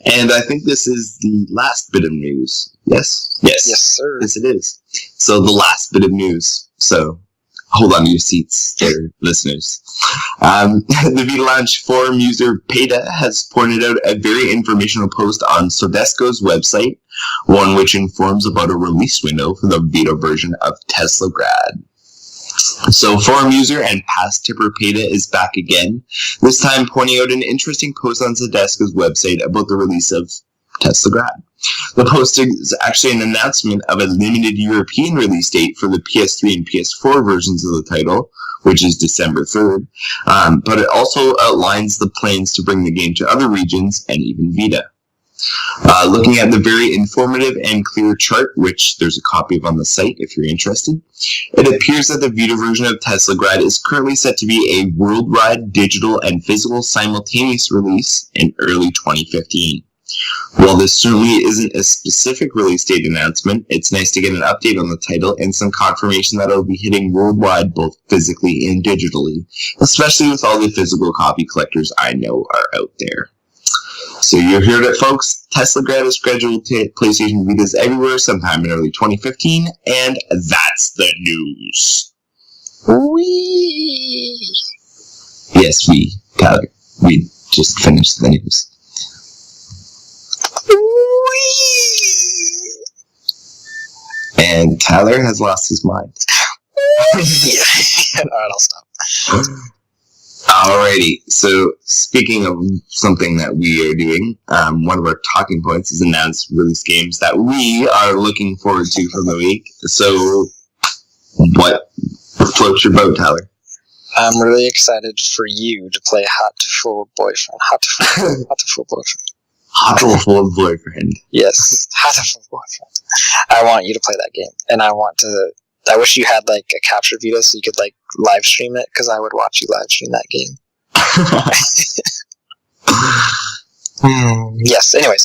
And I think this is the last bit of news. Yes? Yes. Yes, sir. Yes, it is. So, the last bit of news. So, hold on to your seats there, listeners. The Vita Lounge forum user Peta has pointed out a very informational post on Sodesco's website, one which informs about a release window for the Vita version of Teslagrad. So forum user and past tipper Peta is back again, this time pointing out an interesting post on Sodesco's website about the release of Teslagrad. The post is actually an announcement of a limited European release date for the PS3 and PS4 versions of the title, which is December 3rd, but it also outlines the plans to bring the game to other regions and even Vita. Looking at the very informative and clear chart, which there's a copy of on the site if you're interested, it appears that the Vita version of Teslagrad is currently set to be a worldwide digital and physical simultaneous release in early 2015. While this certainly isn't a specific release date announcement, it's nice to get an update on the title and some confirmation that it'll be hitting worldwide both physically and digitally, especially with all the physical copy collectors I know are out there. So you heard it, folks. Teslagrad is scheduled to hit PlayStation Vitas everywhere sometime in early 2015, and that's the news. Whee! Yes, Tyler, we just finished the news. Whee! And Tyler has lost his mind. Alright, I'll stop. Alrighty, so speaking of something that we are doing, one of our talking points is announced release games that we are looking forward to for the week. So, what floats your boat, Tyler? I'm really excited for you to play Hot to Full Boyfriend. Hot to Full Boyfriend. Hot to Full Boyfriend. Yes, Hot to Full Boyfriend. I want you to play that game, and I wish you had like a capture Vita so you could like live stream it, because I would watch you live stream that game. Yes, anyways.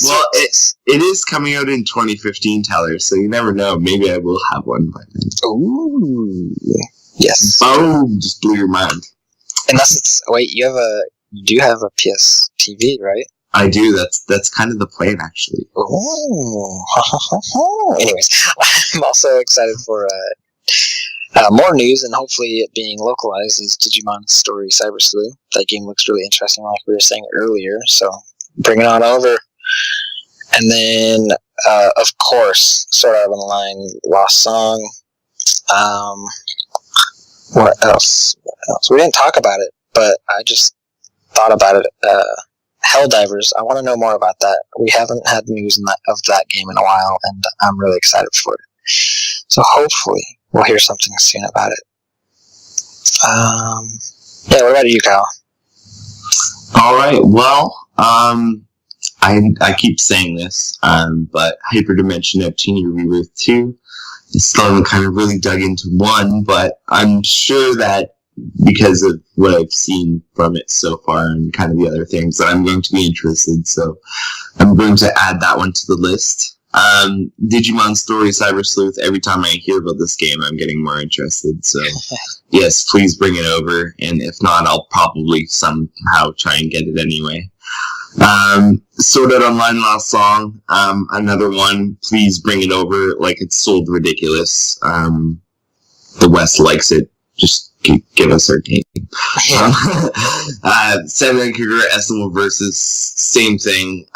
Well, it is coming out in 2015, Tyler, so you never know. Maybe I will have one by then. Ooh. Yes. Boom! Just blew your mind. Unless it's... Wait, you do have a PS TV, right? I do. That's kind of the plan, actually. Oh. Anyways, I'm also excited for more news, and hopefully it being localized, is Digimon Story Cyber Sleuth. That game looks really interesting, like we were saying earlier, so bring it on over. And then, of course, Sword Art Online Lost Song. What else? We didn't talk about it, but I just thought about it. Helldivers, I want to know more about that. We haven't had news of that game in a while, and I'm really excited for it. So hopefully we'll hear something soon about it. Yeah, what about you, Kyle? Alright, well, I keep saying this, but Hyperdimension Neptunia Rebirth 2, I still haven't kind of really dug into 1, but I'm sure that because of what I've seen from it so far and kind of the other things that I'm going to be interested, so I'm going to add that one to the list. Digimon Story Cyber Sleuth, every time I hear about this game I'm getting more interested, so yes, please bring it over, and if not, I'll probably somehow try and get it anyway. Sword Art Online last song. Another one. Please bring it over. Like, it's sold ridiculous. The West likes it. Just give us our game. Samurai Kagura SMO versus, same thing.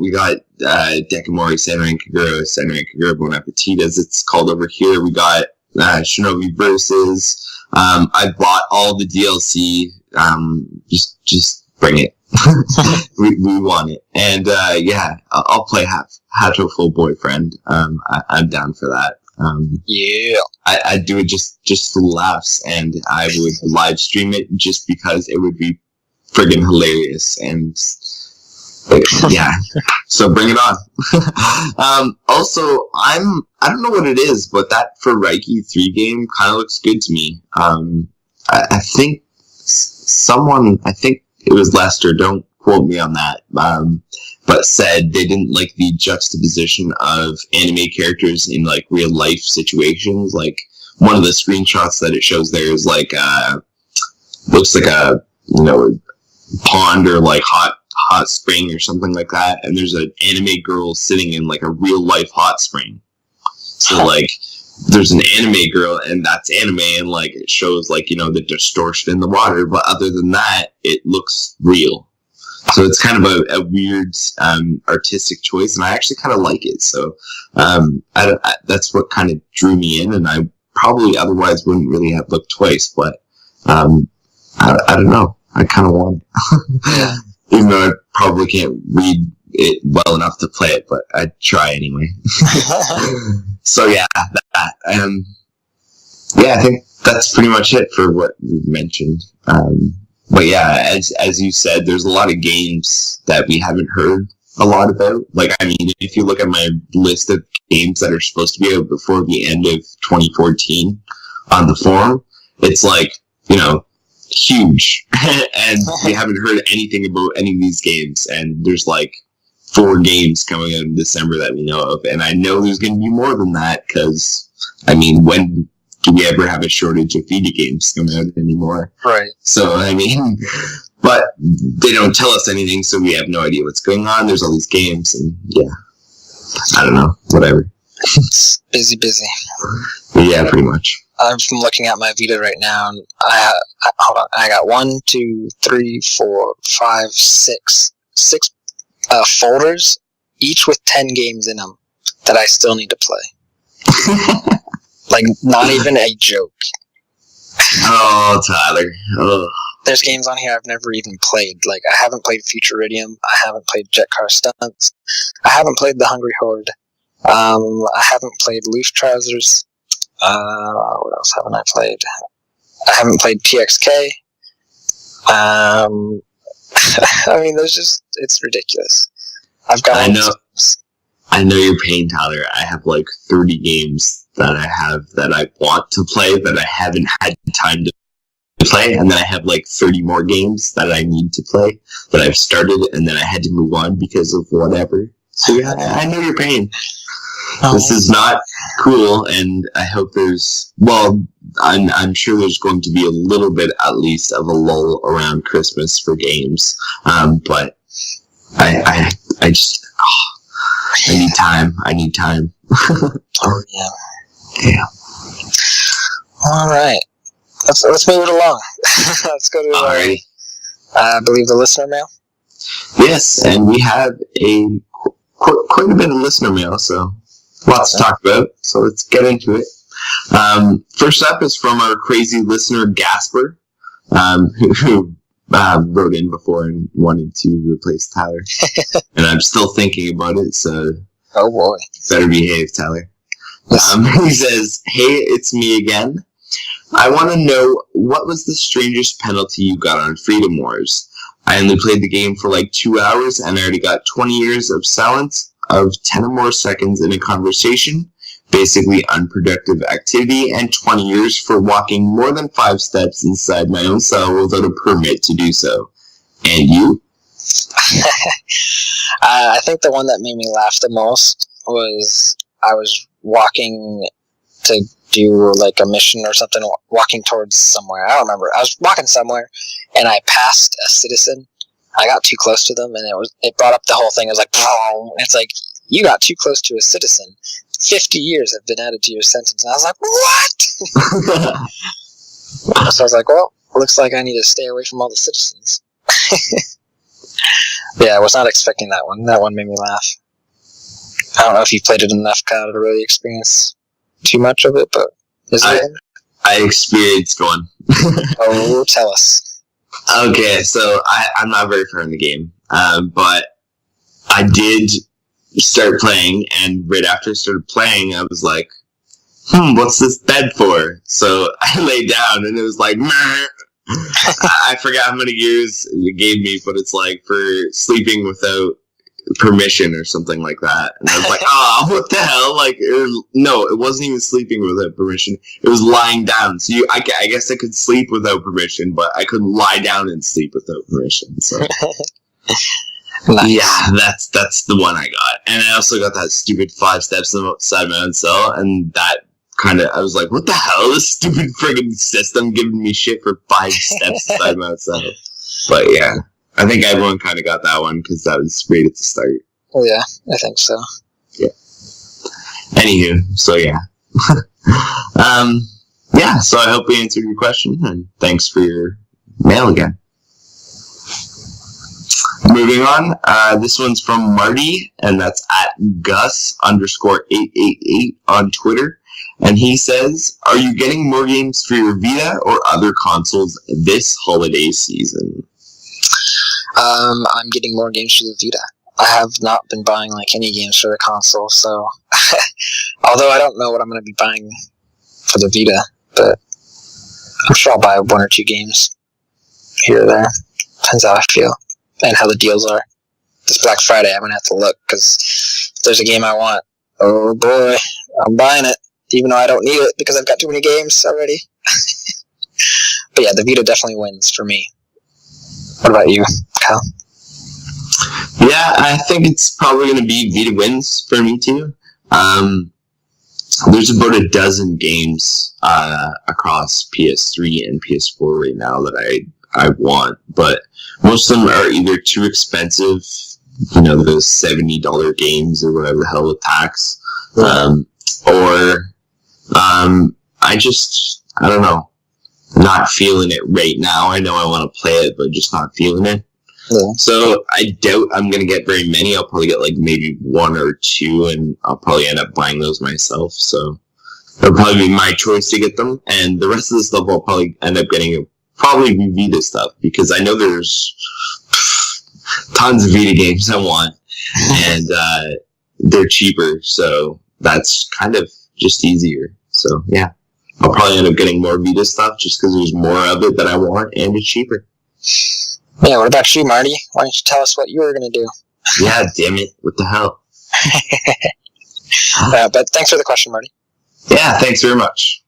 We got Dekamori Samurai Kagura Bon Appetit, as it's called over here. We got Shinobi versus. I bought all the DLC. Just bring it. we want it. And yeah, I'll play Hato Full Boyfriend. I'm down for that. Yeah. I'd do it just for laughs, and I would live stream it just because it would be friggin' hilarious. And yeah, so bring it on. Also, I don't know what it is, but that for Reiki 3 game kind of looks good to me. I think it was Lester, don't quote me on that, but said they didn't like the juxtaposition of anime characters in like real life situations. Like, one of the screenshots that it shows there is like looks like a pond or like hot spring or something like that, and there's an anime girl sitting in like a real life hot spring. So like, there's an anime girl, and that's anime, and like it shows like the distortion in the water, but other than that, it looks real. So it's kind of a weird artistic choice, and I actually kind of like it. So that's what kind of drew me in, and I probably otherwise wouldn't really have looked twice. But I don't know. I kind of want it, even though I probably can't read it well enough to play it, but I'd try anyway. So yeah, that. Yeah, I think that's pretty much it for what we've mentioned. But yeah, as you said, there's a lot of games that we haven't heard a lot about. Like, I mean, if you look at my list of games that are supposed to be out before the end of 2014 on the forum, it's like, huge. And we haven't heard anything about any of these games. And there's like 4 games coming out in December that we know of. And I know there's going to be more than that, because, I mean, when do we ever have a shortage of Vita games coming out anymore? Right. So, I mean, but they don't tell us anything, so we have no idea what's going on. There's all these games, and yeah, I don't know, whatever. Busy. Yeah, pretty much. I'm looking at my Vita right now, and hold on, I got 1, 2, 3, 4, 5, 6 folders, each with 10 games in them that I still need to play. Like, not even a joke. Oh, Tyler. Oh. There's games on here I've never even played. Like, I haven't played Futuridium. I haven't played Jet Car Stunts. I haven't played The Hungry Horde. I haven't played Loose Trousers. What else haven't I played? I haven't played TXK. I mean, it's ridiculous. I know your pain, Tyler. I have like 30 games that I want to play that I haven't had time to play, and then I have like 30 more games that I need to play that I've started, and then I had to move on because of whatever. So yeah, I know your pain. This is not cool, and I hope I'm sure there's going to be a little bit at least of a lull around Christmas for games. But I need time. Oh yeah. Yeah. All right. Let's move it along. Let's go to I believe the listener mail. Yes, and we have quite a bit of listener mail, so lots to talk about. So let's get into it. First up is from our crazy listener Gasper, who wrote in before and wanted to replace Tyler, and I'm still thinking about it. So, oh boy, better behave, Tyler. He says, "Hey, it's me again. I want to know, what was the strangest penalty you got on Freedom Wars? I only played the game for like 2 hours, and I already got 20 years of silence of 10 or more seconds in a conversation, basically unproductive activity, and 20 years for walking more than 5 steps inside my own cell without a permit to do so. And you?" I think the one that made me laugh the most was I was walking to do like a mission or something, walking towards somewhere. I don't remember. I was walking somewhere, and I passed a citizen I got too close to them, and it brought up the whole thing. It was like, boom. It's like, you got too close to a citizen. 50 years have been added to your sentence. And I was like, what? So I was like, well, looks like I need to stay away from all the citizens. Yeah, I was not expecting that one. That one made me laugh. I don't know if you played it enough, Kyle, to really experience too much of it, but is it? I experienced one. Oh, tell us. Okay, so I'm not very far in the game, but I did start playing, and right after I started playing, I was like, what's this bed for? So I lay down, and it was like, meh. I forgot how many years it gave me, but it's like for sleeping without permission or something like that. And I was like, oh, what the hell? Like, no, it wasn't even sleeping without permission. It was lying down. So I guess I could sleep without permission, but I couldn't lie down and sleep without permission. So Nice. Yeah, that's the one I got. And I also got that stupid 5 steps inside my own cell, and that kind of, I was like, what the hell? This stupid friggin' system giving me shit for 5 steps inside my own cell. But yeah, I think everyone kind of got that one because that was right at the start. Oh yeah, I think so. Yeah. Anywho, so yeah. Yeah, so I hope we answered your question, and thanks for your mail again. Moving on, this one's from Marty, and that's at Gus_888 on Twitter. And he says, are you getting more games for your Vita or other consoles this holiday season? I'm getting more games for the Vita. I have not been buying like any games for the console, so although I don't know what I'm going to be buying for the Vita, but I'm sure I'll buy 1 or 2 games here or there. Depends how I feel and how the deals are. This Black Friday, I'm going to have to look, because if there's a game I want, oh boy, I'm buying it, even though I don't need it because I've got too many games already. But yeah, the Vita definitely wins for me. What about you, Kyle? Yeah, I think it's probably going to be Vita wins for me too. There's about a dozen games across PS3 and PS4 right now that I want, but most of them are either too expensive, those $70 games or whatever the hell with tax, or I don't know, not feeling it right now. I know I want to play it, but just not feeling it. Yeah. So I doubt I'm going to get very many. I'll probably get like maybe 1 or 2, and I'll probably end up buying those myself. So it'll probably be my choice to get them. And the rest of the stuff I'll probably end up getting probably be Vita stuff, because I know there's tons of Vita games I want, and they're cheaper. So that's kind of just easier. So yeah, I'll probably end up getting more Vita stuff just because there's more of it that I want, and it's cheaper. Yeah, what about you, Marty? Why don't you tell us what you were going to do? Yeah, damn it. What the hell? But thanks for the question, Marty. Yeah, thanks very much.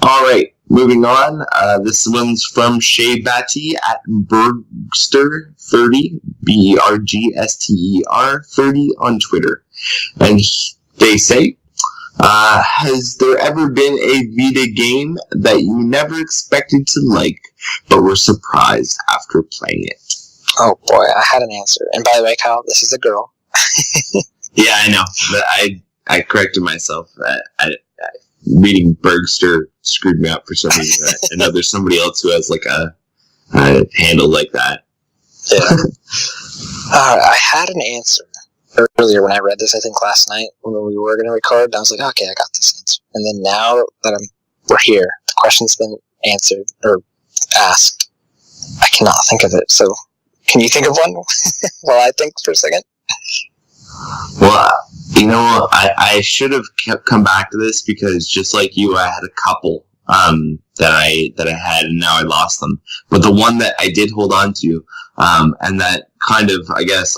All right, moving on. This one's from Shea Batty at Bergster30, BERGSTER 30 on Twitter. And they say, has there ever been a Vita game that you never expected to like, but were surprised after playing it? Oh boy, I had an answer. And by the way, Kyle, this is a girl. Yeah, I know. But I corrected myself. Reading Bergster screwed me up for some reason. I know there's somebody else who has like a handle like that. Yeah. I had an answer earlier when I read this, I think last night when we were going to record. I was like, okay, I got this answer. And then now that we're here, the question's been answered or asked. I cannot think of it. So can you think of one while I think for a second? Well, I should have come back to this, because just like you, I had a couple that I had, and now I lost them. But the one that I did hold on to, and that kind of, I guess,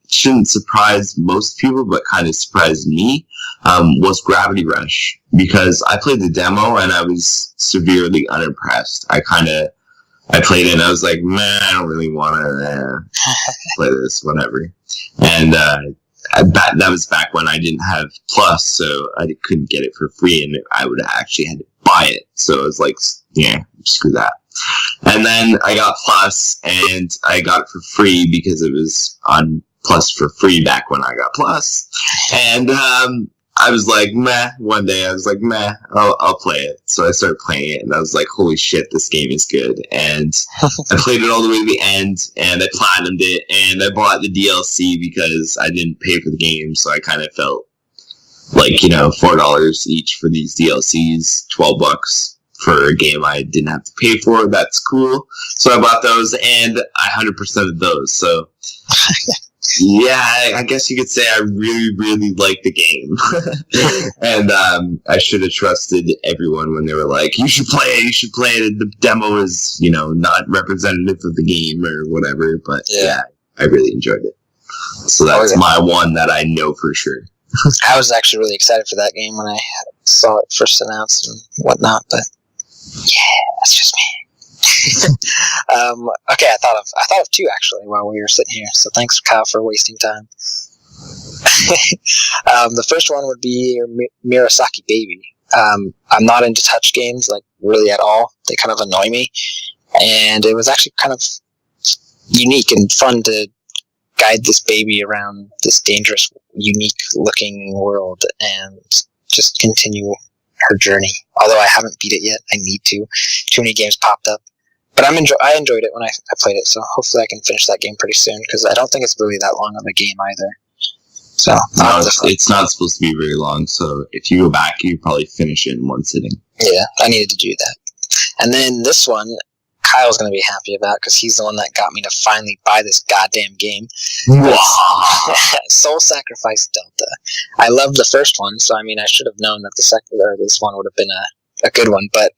shouldn't surprise most people, but kind of surprised me, was Gravity Rush, because I played the demo and I was severely unimpressed. I played it and I was like, man, I don't really want to play this, whatever. And that was back when I didn't have Plus, so I couldn't get it for free, and I would have actually had to buy it. So I was like, yeah, screw that. And then I got Plus, and I got it for free because it was on Plus for free back when I got Plus. And I was like, meh. One day I was like, meh, I'll play it. So I started playing it, and I was like, holy shit, this game is good. And I played it all the way to the end, and I platinumed it, and I bought the DLC because I didn't pay for the game, so I kind of felt like, $4 each for these DLCs, $12 for a game I didn't have to pay for. That's cool. So I bought those, and I 100%ed those. So yeah, I guess you could say I really, really like the game. And I should have trusted everyone when they were like, you should play it. The demo is, not representative of the game or whatever. But yeah, I really enjoyed it. So that's my one that I know for sure. I was actually really excited for that game when I saw it first announced and whatnot, but yeah, that's just me. Okay, I thought of two actually while we were sitting here. So thanks, Kyle, for wasting time. The first one would be Murasaki Baby. I'm not into touch games, like really at all. They kind of annoy me, and it was actually kind of unique and fun to guide this baby around this dangerous, unique-looking world and just continue her journey. Although I haven't beat it yet, I need to. Too many games popped up. But I enjoyed it when I played it, so hopefully I can finish that game pretty soon, because I don't think it's really that long of a game either. So no, it's not supposed to be very long, so if you go back, you probably finish it in one sitting. Yeah, I needed to do that. And then this one, Kyle's going to be happy about, because he's the one that got me to finally buy this goddamn game. Soul Sacrifice Delta. I loved the first one, so I should have known that this one would have been a good one, but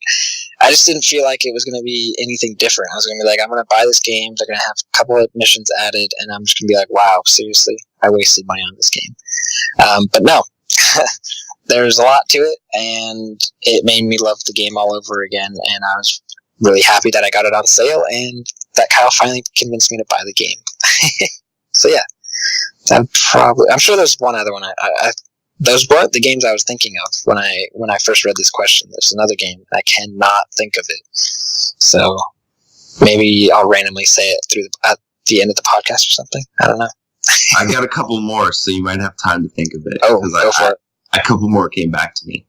I just didn't feel like it was going to be anything different. I was going to be like, I'm going to buy this game, they're going to have a couple of missions added, and I'm just going to be like, wow, seriously, I wasted money on this game. But no, there's a lot to it, and it made me love the game all over again, and I was really happy that I got it on sale, and that Kyle finally convinced me to buy the game. So yeah, I'm sure there's one other one. Those weren't the games I was thinking of when I first read this question. There's another game. I cannot think of it. So maybe I'll randomly say it at the end of the podcast or something. I don't know. I got a couple more, so you might have time to think of it. Oh, go for it. A couple more came back to me.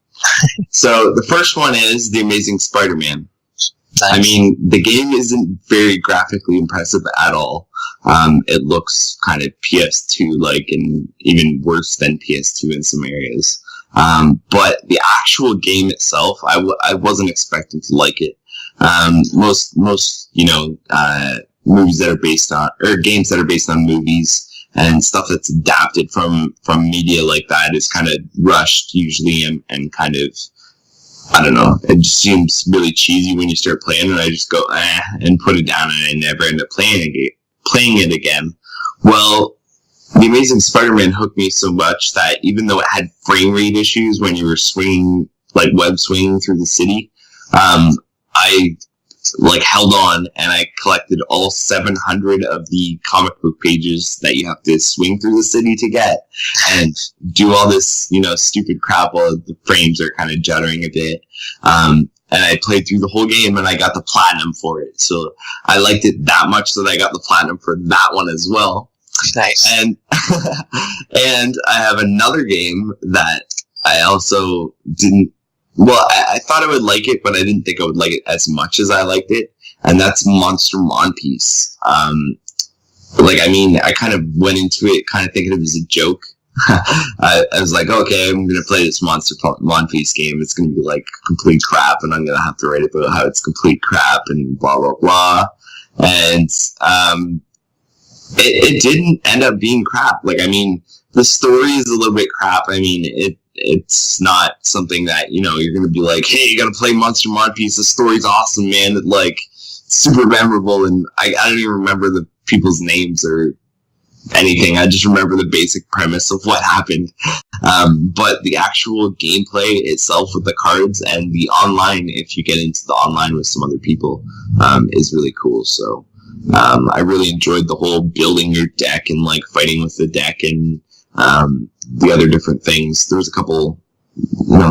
So the first one is The Amazing Spider-Man. Nice. The game isn't very graphically impressive at all. It looks kind of PS2-like and even worse than PS2 in some areas. But the actual game itself, I wasn't expecting to like it. Most movies that are based on, or games that are based on movies and stuff that's adapted from media like that is kind of rushed usually and kind of, I don't know, it just seems really cheesy when you start playing, and I just go, and put it down, and I never end up playing it again. Well, The Amazing Spider-Man hooked me so much that even though it had frame rate issues when you were swinging, like web swinging through the city, I held on, and I collected all 700 of the comic book pages that you have to swing through the city to get, and do all this, stupid crap while the frames are kind of juddering a bit. And I played through the whole game, and I got the platinum for it. So I liked it that much that I got the platinum for that one as well. Nice. And and I have another game that I also didn't. Well, I thought I would like it, but I didn't think I would like it as much as I liked it, and that's Monster Monpiece. I kind of went into it kind of thinking it was a joke. I was like, okay, I'm going to play this Monster Monpiece game. It's going to be like complete crap, and I'm going to have to write about how it's complete crap and blah, blah, blah. And it didn't end up being crap. The story is a little bit crap. It's not something that, you're going to be like, hey, you got to play Monster Monpiece. The story's awesome, man. It's super memorable, and I don't even remember the people's names or anything. I just remember the basic premise of what happened. But the actual gameplay itself with the cards and the online, if you get into the online with some other people, is really cool. So I really enjoyed the whole building your deck and fighting with the deck and the other different things. There was a couple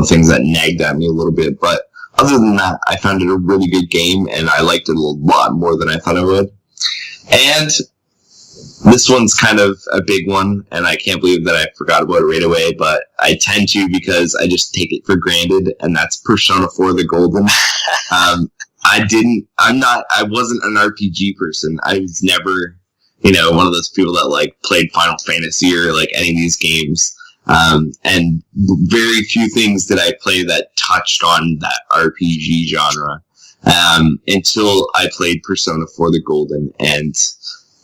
things that nagged at me a little bit, but other other than that, I found it a really good game, and I liked it a lot more than I thought I would. And this one's kind of a big one, and I can't believe that I forgot about it right away, but I tend to because I just take it for granted, and that's Persona 4 The Golden. I wasn't an RPG person. I was never, one of those people that like played Final Fantasy or like any of these games. And very few things did I play that touched on that RPG genre, until I played Persona 4 The Golden, and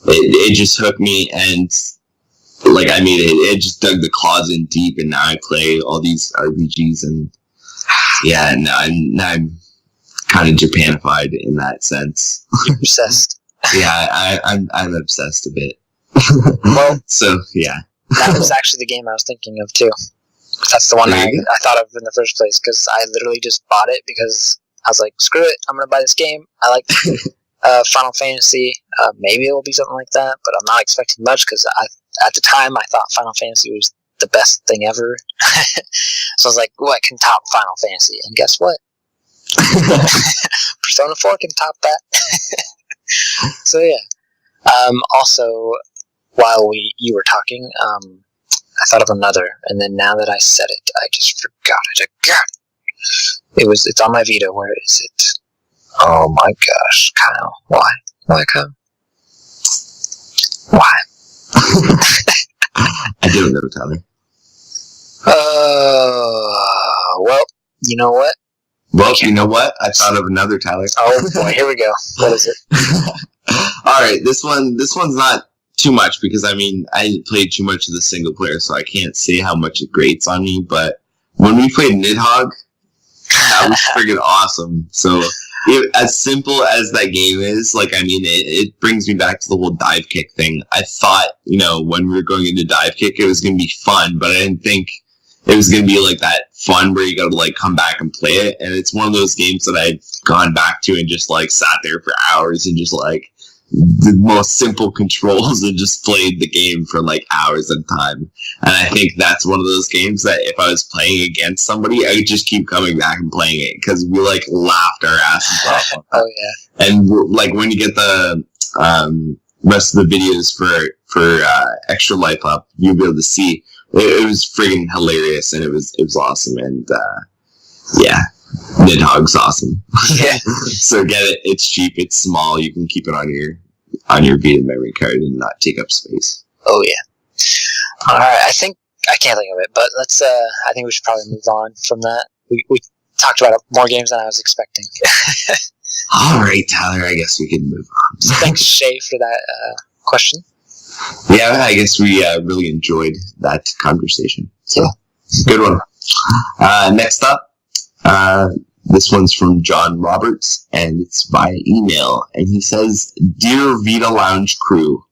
it just hooked me, and like, I mean, it just dug the claws in deep, and now I play all these RPGs, and yeah, now I'm kind of Japanified in that sense. You're obsessed. Yeah, I'm obsessed a bit. Well, so yeah, that was actually the game I was thinking of too. That's the one I thought of in the first place, because I literally just bought it because I was like, screw it, I'm gonna buy this game. I like Final Fantasy. Maybe it will be something like that, but I'm not expecting much because at the time I thought Final Fantasy was the best thing ever. So I was like, what can top Final Fantasy? And guess what? Persona 4 can top that. So yeah. Also, while you were talking, I thought of another, and then now that I said it, I just forgot it again. It's on my Vita. Where is it? Oh my gosh, Kyle. Why? Why, Kyle? Why? I don't know, Tyler. Well, you know what? Well, you know what? I thought of another, Tyler. Oh boy, here we go. What is it? Alright, this one's not too much, because I mean, I didn't play too much of the single player, so I can't say how much it grates on me, but when we played Nidhogg, that was friggin' awesome. So, as simple as that game is, like, I mean, it brings me back to the whole dive kick thing. I thought, when we were going into dive kick, it was going to be fun, but I didn't think it was going to be like that fun where you got to like come back and play it. And it's one of those games that I've gone back to and just like sat there for hours and just like the most simple controls and just played the game for like hours at a time. And I think that's one of those games that if I was playing against somebody, I would just keep coming back and playing it, because we like laughed our asses off. Oh yeah. And like when you get the rest of the videos for Extra Life Up, you'll be able to see it was friggin' hilarious, and it was awesome. And yeah, Nidhogg's awesome. Yeah. So get it. It's cheap. It's small. You can keep it on your Vita memory card and not take up space. Oh yeah. All right. I can't think of it, but let's. I think we should probably move on from that. We talked about more games than I was expecting. All right, Tyler. I guess we can move on. Thanks, Shay, for that question. Yeah, I guess we really enjoyed that conversation. So, good one. Next up, this one's from John Roberts, and it's via email. And he says, "Dear Vita Lounge crew,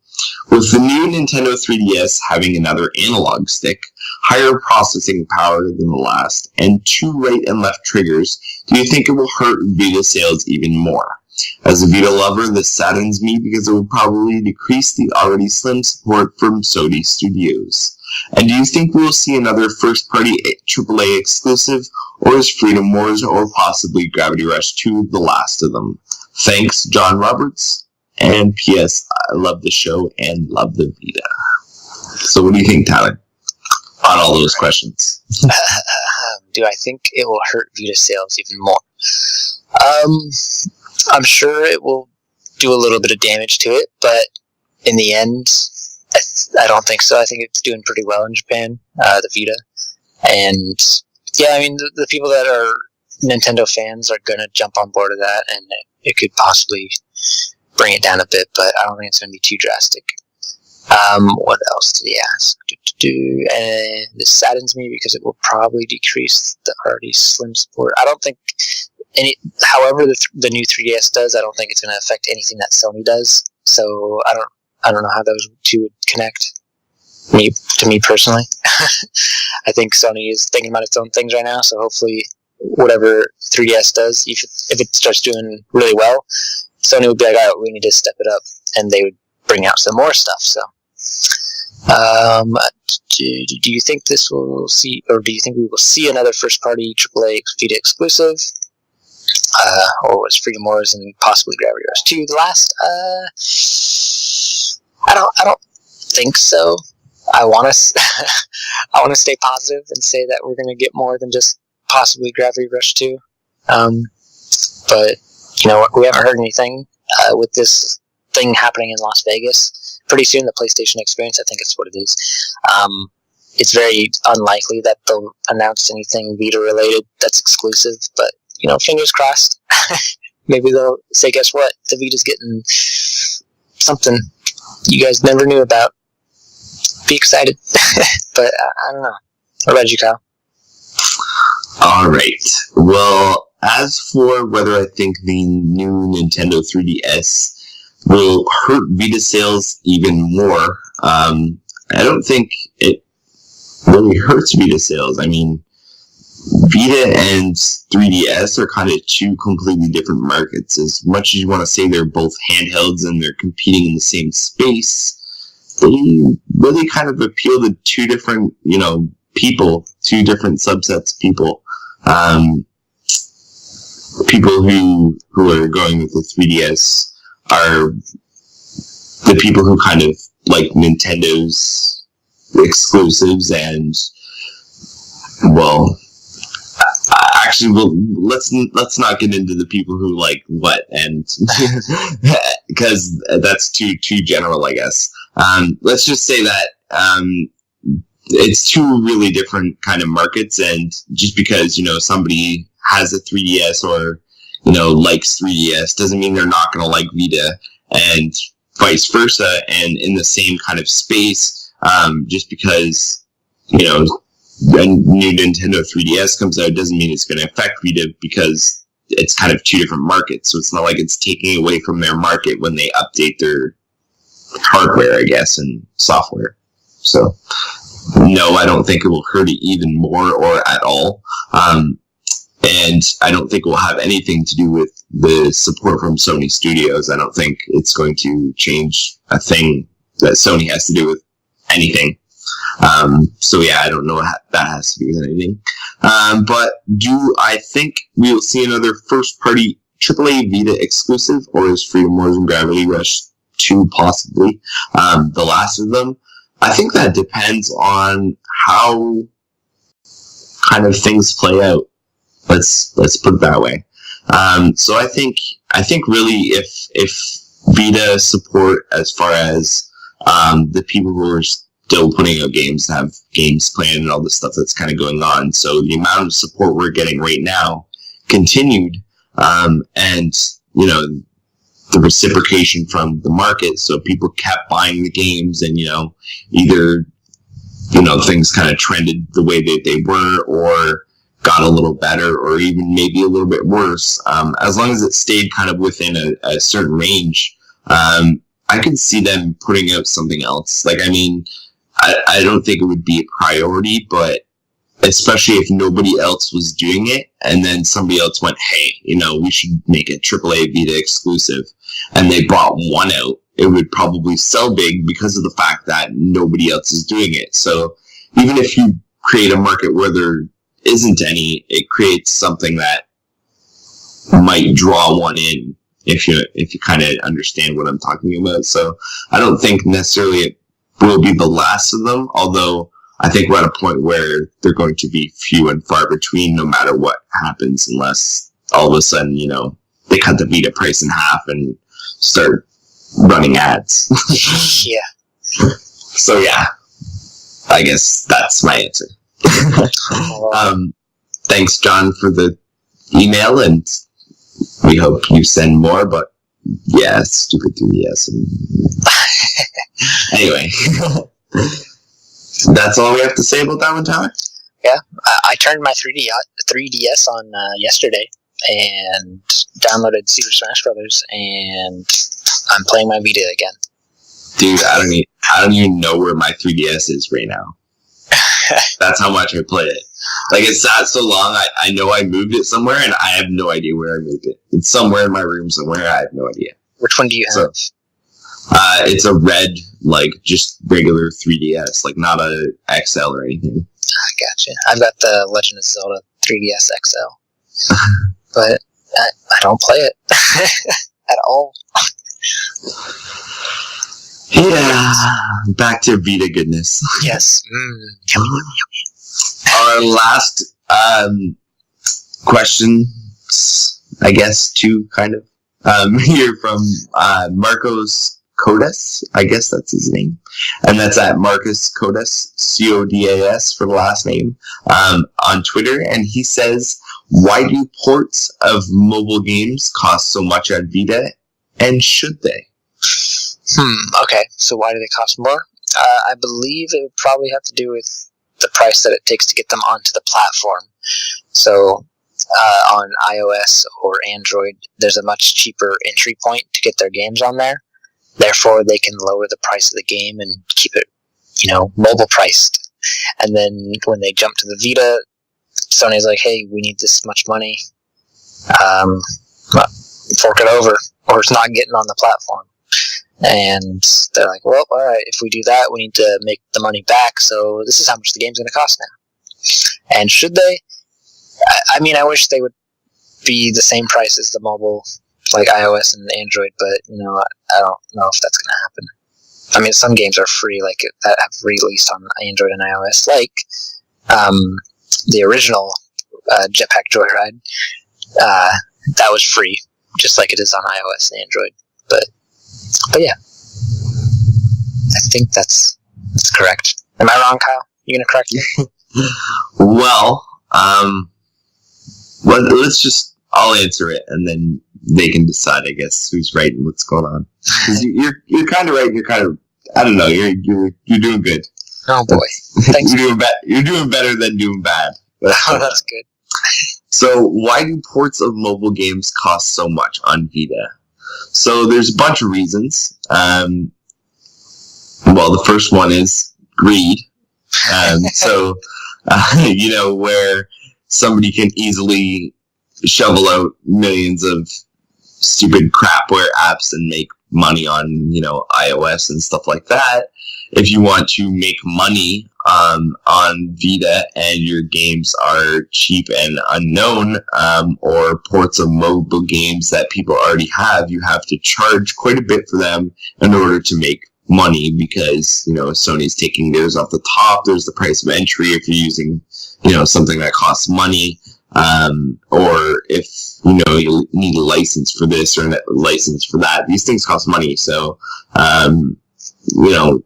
with the new Nintendo 3DS having another analog stick, higher processing power than the last, and 2 right and left triggers, do you think it will hurt Vita sales even more? As a Vita lover, this saddens me because it would probably decrease the already slim support from Sony Studios. And do you think we will see another first-party AAA exclusive, or is Freedom Wars or possibly Gravity Rush 2 the last of them? Thanks, John Roberts. And P.S. I love the show and love the Vita." So what do you think, Tyler, on all those questions? Do I think it will hurt Vita sales even more? I'm sure it will do a little bit of damage to it, but in the end, I don't think so. I think it's doing pretty well in Japan, the Vita. And yeah, I mean, the people that are Nintendo fans are going to jump on board of that, and it could possibly bring it down a bit, but I don't think it's going to be too drastic. What else did he ask? And this saddens me because it will probably decrease the already slim support. I don't think however the new 3DS does, I don't think it's going to affect anything that Sony does. So I don't know how those two would connect. To me personally, I think Sony is thinking about its own things right now. So hopefully, whatever 3DS does, if it starts doing really well, Sony would be like, "All right, we need to step it up," and they would bring out some more stuff. So, do you think this will see, or do you think we will see another first-party AAA Vita exclusive? or was Freedom Wars and possibly Gravity Rush 2 the last? I don't think so. I want to I want to stay positive and say that we're going to get more than just possibly Gravity Rush 2. But we haven't heard anything with this thing happening in Las Vegas. Pretty soon, the PlayStation Experience, I think it's what it is. It's very unlikely that they'll announce anything Vita related that's exclusive, but fingers crossed. Maybe they'll say, guess what? The Vita's getting something you guys never knew about. Be excited. But I don't know. What about you, Kyle? All right. Well, as for whether I think the new Nintendo 3DS will hurt Vita sales even more, I don't think it really hurts Vita sales. I mean, Vita and 3DS are kind of two completely different markets. As much as you want to say they're both handhelds and they're competing in the same space, they really kind of appeal to two different, people, two different subsets of people. People who are going with the 3DS are the people who kind of like Nintendo's exclusives and, well, actually, let's not get into the people who like what, and because that's too general, I guess. Let's just say that it's two really different kind of markets, and just because somebody has a 3DS or likes 3DS doesn't mean they're not going to like Vita, and vice versa. And in the same kind of space, just because a new Nintendo 3DS comes out doesn't mean it's going to affect Vita, because it's kind of two different markets. So it's not like it's taking away from their market when they update their hardware, I guess, and software. So no, I don't think it will hurt it even more or at all. And I don't think it will have anything to do with the support from Sony Studios. I don't think it's going to change a thing that Sony has to do with anything. So yeah, I don't know what that has to do with anything. But do I think we will see another first-party AAA Vita exclusive, or is Freedom Wars and Gravity Rush 2 possibly the last of them? I think that depends on how kind of things play out. Let's put it that way. So I think really if Vita support, as far as the people who are still putting out games, have games planned and all this stuff that's kind of going on. So the amount of support we're getting right now continued, and the reciprocation from the market. So people kept buying the games, and either things kind of trended the way that they were, or got a little better, or even maybe a little bit worse. As long as it stayed kind of within a certain range, I could see them putting out something else. Like, I mean, I don't think it would be a priority, but especially if nobody else was doing it, and then somebody else went, hey, we should make a AAA Vita exclusive, and they brought one out, it would probably sell big because of the fact that nobody else is doing it. So even if you create a market where there isn't any, it creates something that might draw one in, if you kind of understand what I'm talking about. So I don't think necessarily it will be the last of them, although I think we're at a point where they're going to be few and far between no matter what happens, unless all of a sudden, they cut the Vita price in half and start running ads. Yeah. So yeah, I guess that's my answer. Thanks, John, for the email, and we hope you send more, but yeah, stupid 3DS. Anyway, that's all we have to say about that one, Tyler? Yeah, I turned my 3DS on yesterday and downloaded Super Smash Brothers, and I'm playing my Vita again. Dude, I don't even know where my 3DS is right now. That's how much I play it. Like, it's sat so long, I know I moved it somewhere, and I have no idea where I moved it. It's somewhere in my room somewhere, I have no idea. Which one do you have? So, it's a red, like, just regular 3DS, like, not a XL or anything. I gotcha. I've got the Legend of Zelda 3DS XL. But I don't play it at all. Yeah, back to Vita goodness. Yes. Yummy. Our last question, I guess, two kind of. Here from Marcos Codas, I guess that's his name. And that's at Marcus Codas, Codas for the last name, on Twitter. And he says, why do ports of mobile games cost so much on Vita, and should they? Okay, so why do they cost more? I believe it would probably have to do with the price that it takes to get them onto the platform. So on iOS or Android, there's a much cheaper entry point to get their games on there. Therefore, they can lower the price of the game and keep it, mobile priced. And then when they jump to the Vita, Sony's like, hey, we need this much money. Fork it over, or it's not getting on the platform. And they're like, well, all right, if we do that, we need to make the money back, so this is how much the game's going to cost now. And should they? I mean, I wish they would be the same price as the mobile, like iOS and Android, but, I don't know if that's going to happen. I mean, some games are free, like, that have released on Android and iOS, like the original Jetpack Joyride. That was free, just like it is on iOS and Android. But yeah, I think that's correct. Am I wrong, Kyle? You gonna correct me? Well, I'll answer it, and then they can decide, I guess, who's right and what's going on. Because you're kind of right. And you're kind of, I don't know. You're doing good. Oh boy, thanks. You're doing better than doing bad. Oh, that's good. So, why do ports of mobile games cost so much on Vita? So there's a bunch of reasons. Well, the first one is greed. Where somebody can easily shovel out millions of stupid crapware apps and make money on, iOS and stuff like that. If you want to make money on Vita and your games are cheap and unknown, or ports of mobile games that people already have, you have to charge quite a bit for them in order to make money, because, Sony's taking theirs off the top. There's the price of entry if you're using, something that costs money, or if, you need a license for this or a license for that. These things cost money, so,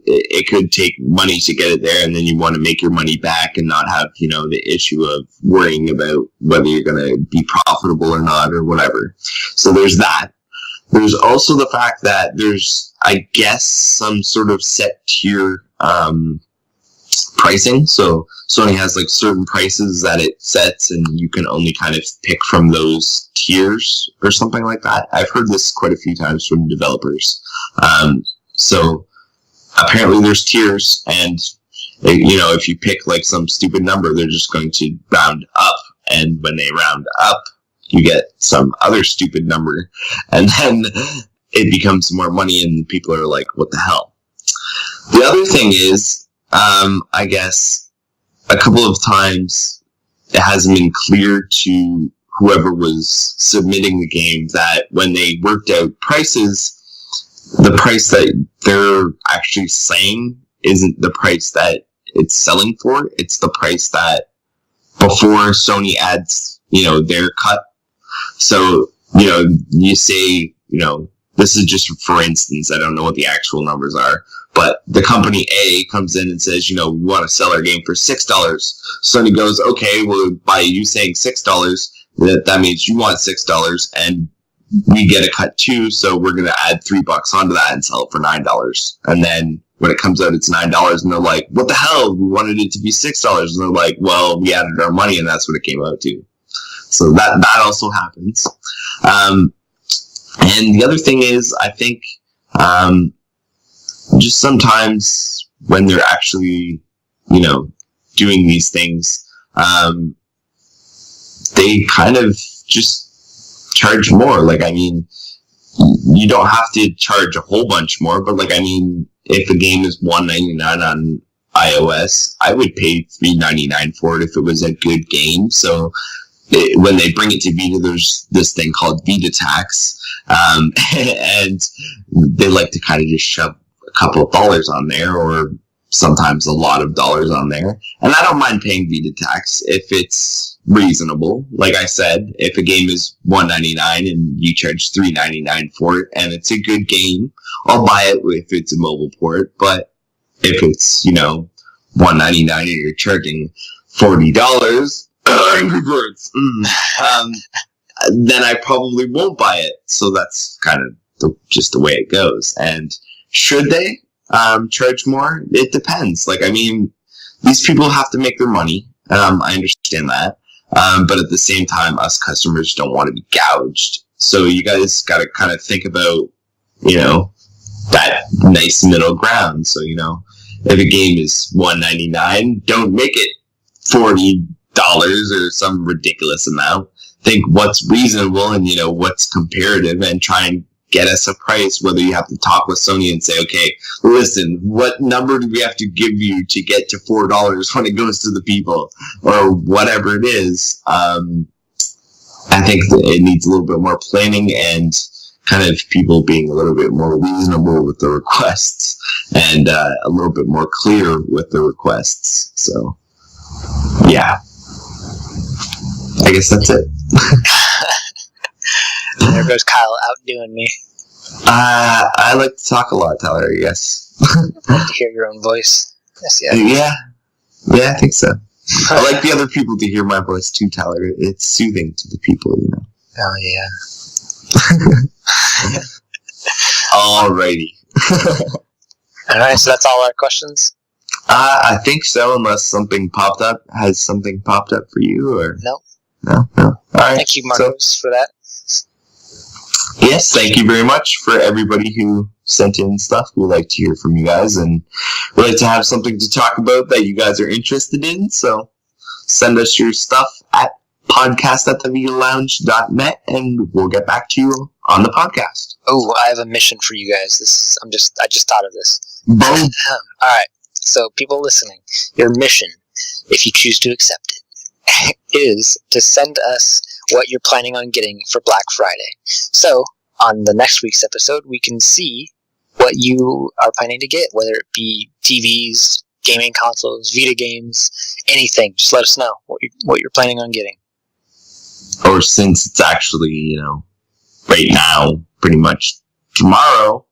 it could take money to get it there, and then you want to make your money back and not have, the issue of worrying about whether you're going to be profitable or not or whatever. So there's that. There's also the fact that there's, I guess, some sort of set tier pricing. So Sony has like certain prices that it sets, and you can only kind of pick from those tiers or something like that. I've heard this quite a few times from developers. So apparently there's tiers, and if you pick like some stupid number, they're just going to round up, and when they round up, you get some other stupid number, and then it becomes more money, and people are like, what the hell? The other thing is, I guess a couple of times it hasn't been clear to whoever was submitting the game that when they worked out prices, the price that they're actually saying isn't the price that it's selling for. It's the price that before Sony adds, their cut. So, you say, this is just for instance, I don't know what the actual numbers are, but the company A comes in and says, we want to sell our game for $6. Sony goes, okay, well, by you saying $6, that means you want $6, and we get a cut too, so we're going to add $3 onto that and sell it for $9. And then when it comes out, it's $9, and they're like, what the hell? We wanted it to be $6. And they're like, well, we added our money, and that's what it came out to. So that also happens. And the other thing is, I think, just sometimes when they're actually, doing these things, they kind of just charge more. Like, I mean, you don't have to charge a whole bunch more, but like, I mean, if a game is $1.99 on iOS, I would pay $3.99 for it if it was a good game. So, when they bring it to Vita, there's this thing called Vita tax, and they like to kind of just shove a couple of dollars on there, or sometimes a lot of dollars on there. And I don't mind paying Vita tax if it's reasonable. Like I said, if a game is $1.99 and you charge $3.99 for it, and it's a good game, I'll buy it if it's a mobile port. But if it's, $1.99 and you're charging $40, Angry Birds, then I probably won't buy it. So that's kind of just the way it goes. And should they charge more? It depends. These people have to make their money. I understand that. But at the same time, us customers don't want to be gouged. So you guys got to kind of think about, that nice middle ground. So, if a game is $1.99, don't make it $40 or some ridiculous amount. Think what's reasonable and, what's comparative, and try and get us a price, whether you have to talk with Sony and say, okay, listen, what number do we have to give you to get to $4 when it goes to the people, or whatever it is. I think it needs a little bit more planning and kind of people being a little bit more reasonable with the requests and a little bit more clear with the requests. So, yeah. I guess that's it. There goes Kyle outdoing me. I like to talk a lot, Tyler, yes. Like to hear your own voice. Yes, yeah, I think so. I like the other people to hear my voice too, Tyler. It's soothing to the people, Oh, yeah. Alrighty. Alright, so that's all our questions? I think so, unless something popped up. Has something popped up for you, or? No. No? Alright. Thank you, Marcos, for that. Yes, thank you very much for everybody who sent in stuff. We like to hear from you guys, and we like to have something to talk about that you guys are interested in. So send us your stuff at podcast@thevitalounge.net, and we'll get back to you on the podcast. Oh, I have a mission for you guys. I just thought of this. Boom. All right. So, people listening, your mission, if you choose to accept it, is to send us what you're planning on getting for Black Friday. So, on the next week's episode, we can see what you are planning to get, whether it be TVs, gaming consoles, Vita games, anything. Just let us know what you're planning on getting. Or since it's actually, right now, pretty much tomorrow,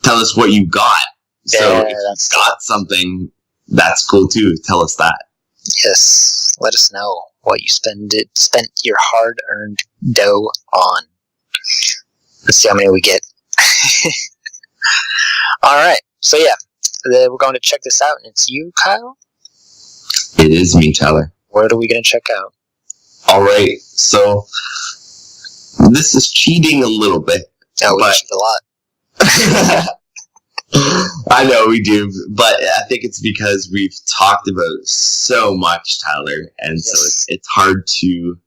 tell us what you got. So if you got something, that's cool too. Tell us that. Yes. Let us know what you spent your hard-earned dough on. Let's see how many we get. All right. So, yeah. We're going to check this out, and it's you, Kyle? It is me, Tyler. What are we going to check out? All right. So, this is cheating a little bit. Oh, we cheat a lot. I know we do, but I think it's because we've talked about so much, Tyler, and yes. So it's hard to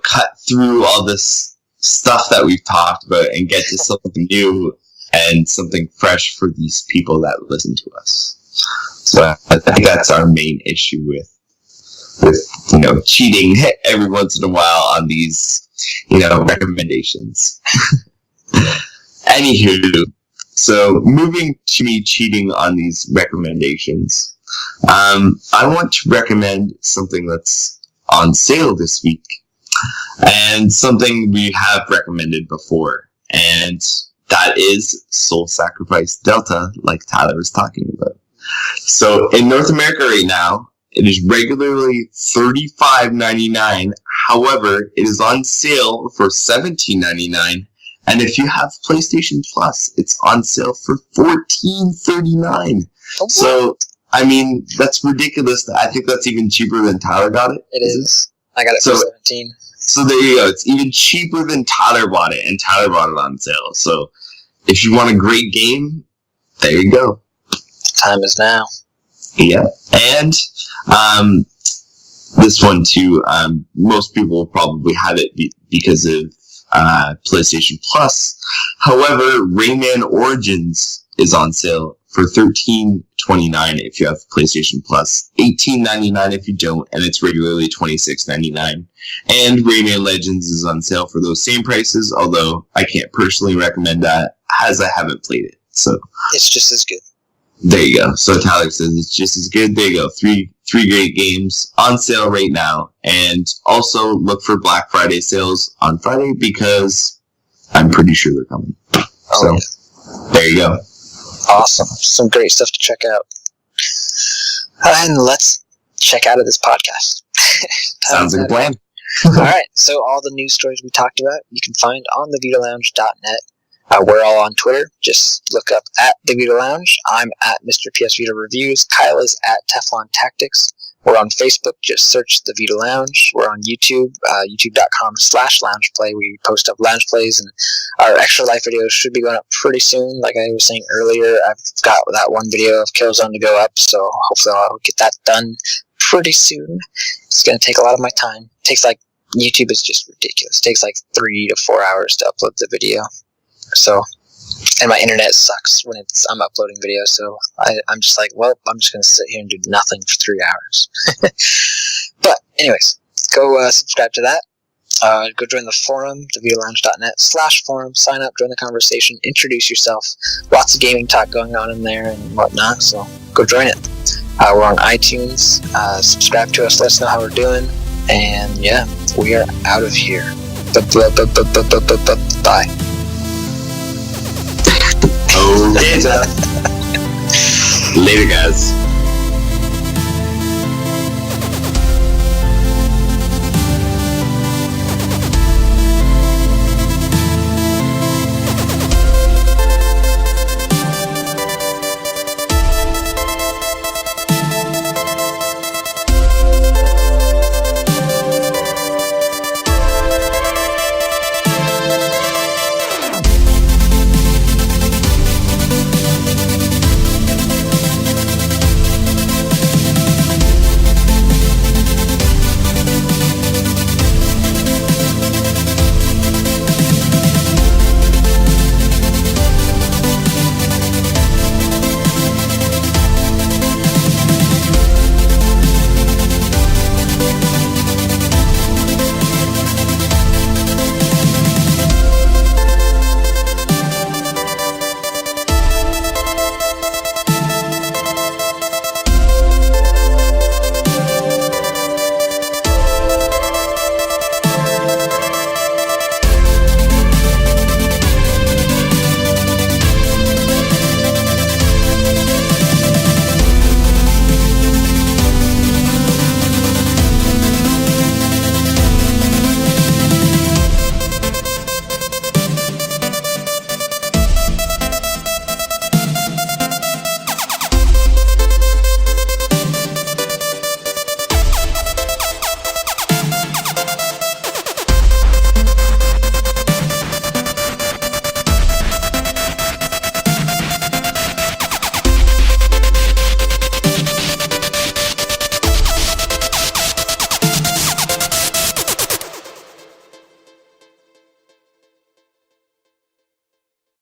cut through all this stuff that we've talked about and get to something new and something fresh for these people that listen to us. So I think that's our main issue with cheating every once in a while on these recommendations. Anywho. So, moving to me cheating on these recommendations, I want to recommend something that's on sale this week, and something we have recommended before, and that is Soul Sacrifice Delta, like Tyler was talking about. So, in North America right now, it is regularly $35.99. However, it is on sale for $17.99. And if you have PlayStation Plus, it's on sale for $14.39. Oh, so, that's ridiculous. I think that's even cheaper than Tyler got it. It is. I got it for $17. So there you go. It's even cheaper than Tyler bought it, and Tyler bought it on sale. So if you want a great game, there you go. Time is now. Yeah. And this one too, most people will probably have it because of PlayStation Plus. However, Rayman Origins is on sale for $13.29 if you have PlayStation Plus, $18.99 if you don't, and it's regularly $26.99. And Rayman Legends is on sale for those same prices, although I can't personally recommend that as I haven't played it. So it's just as good. There you go. So Tyler says it's just as good. There you go. Three great games on sale right now. And also look for Black Friday sales on Friday because I'm pretty sure they're coming. So there you go. Awesome. Some great stuff to check out. And let's check out of this podcast. Sounds like a plan. All right. So all the news stories we talked about, you can find on the VitaLounge.net. We're all on Twitter. Just look up at the Vita Lounge. I'm at Mr. PSVita Reviews. Kyle is at Teflon Tactics. We're on Facebook. Just search the Vita Lounge. We're on YouTube, youtube.com/loungeplay. We post up lounge plays, and our extra life videos should be going up pretty soon. Like I was saying earlier, I've got that one video of Killzone to go up, so hopefully I'll get that done pretty soon. It's going to take a lot of my time. It takes YouTube is just ridiculous. It takes 3 to 4 hours to upload the video. So, and my internet sucks when I'm uploading videos, so I'm just I'm just going to sit here and do nothing for 3 hours. But, anyways, go subscribe to that. Go join the forum, thevitalounge.net/forum. Sign up, join the conversation, introduce yourself. Lots of gaming talk going on in there and whatnot, so go join it. We're on iTunes. Subscribe to us, let us know how we're doing. And, yeah, we are out of here. Bye. Oh, later, guys.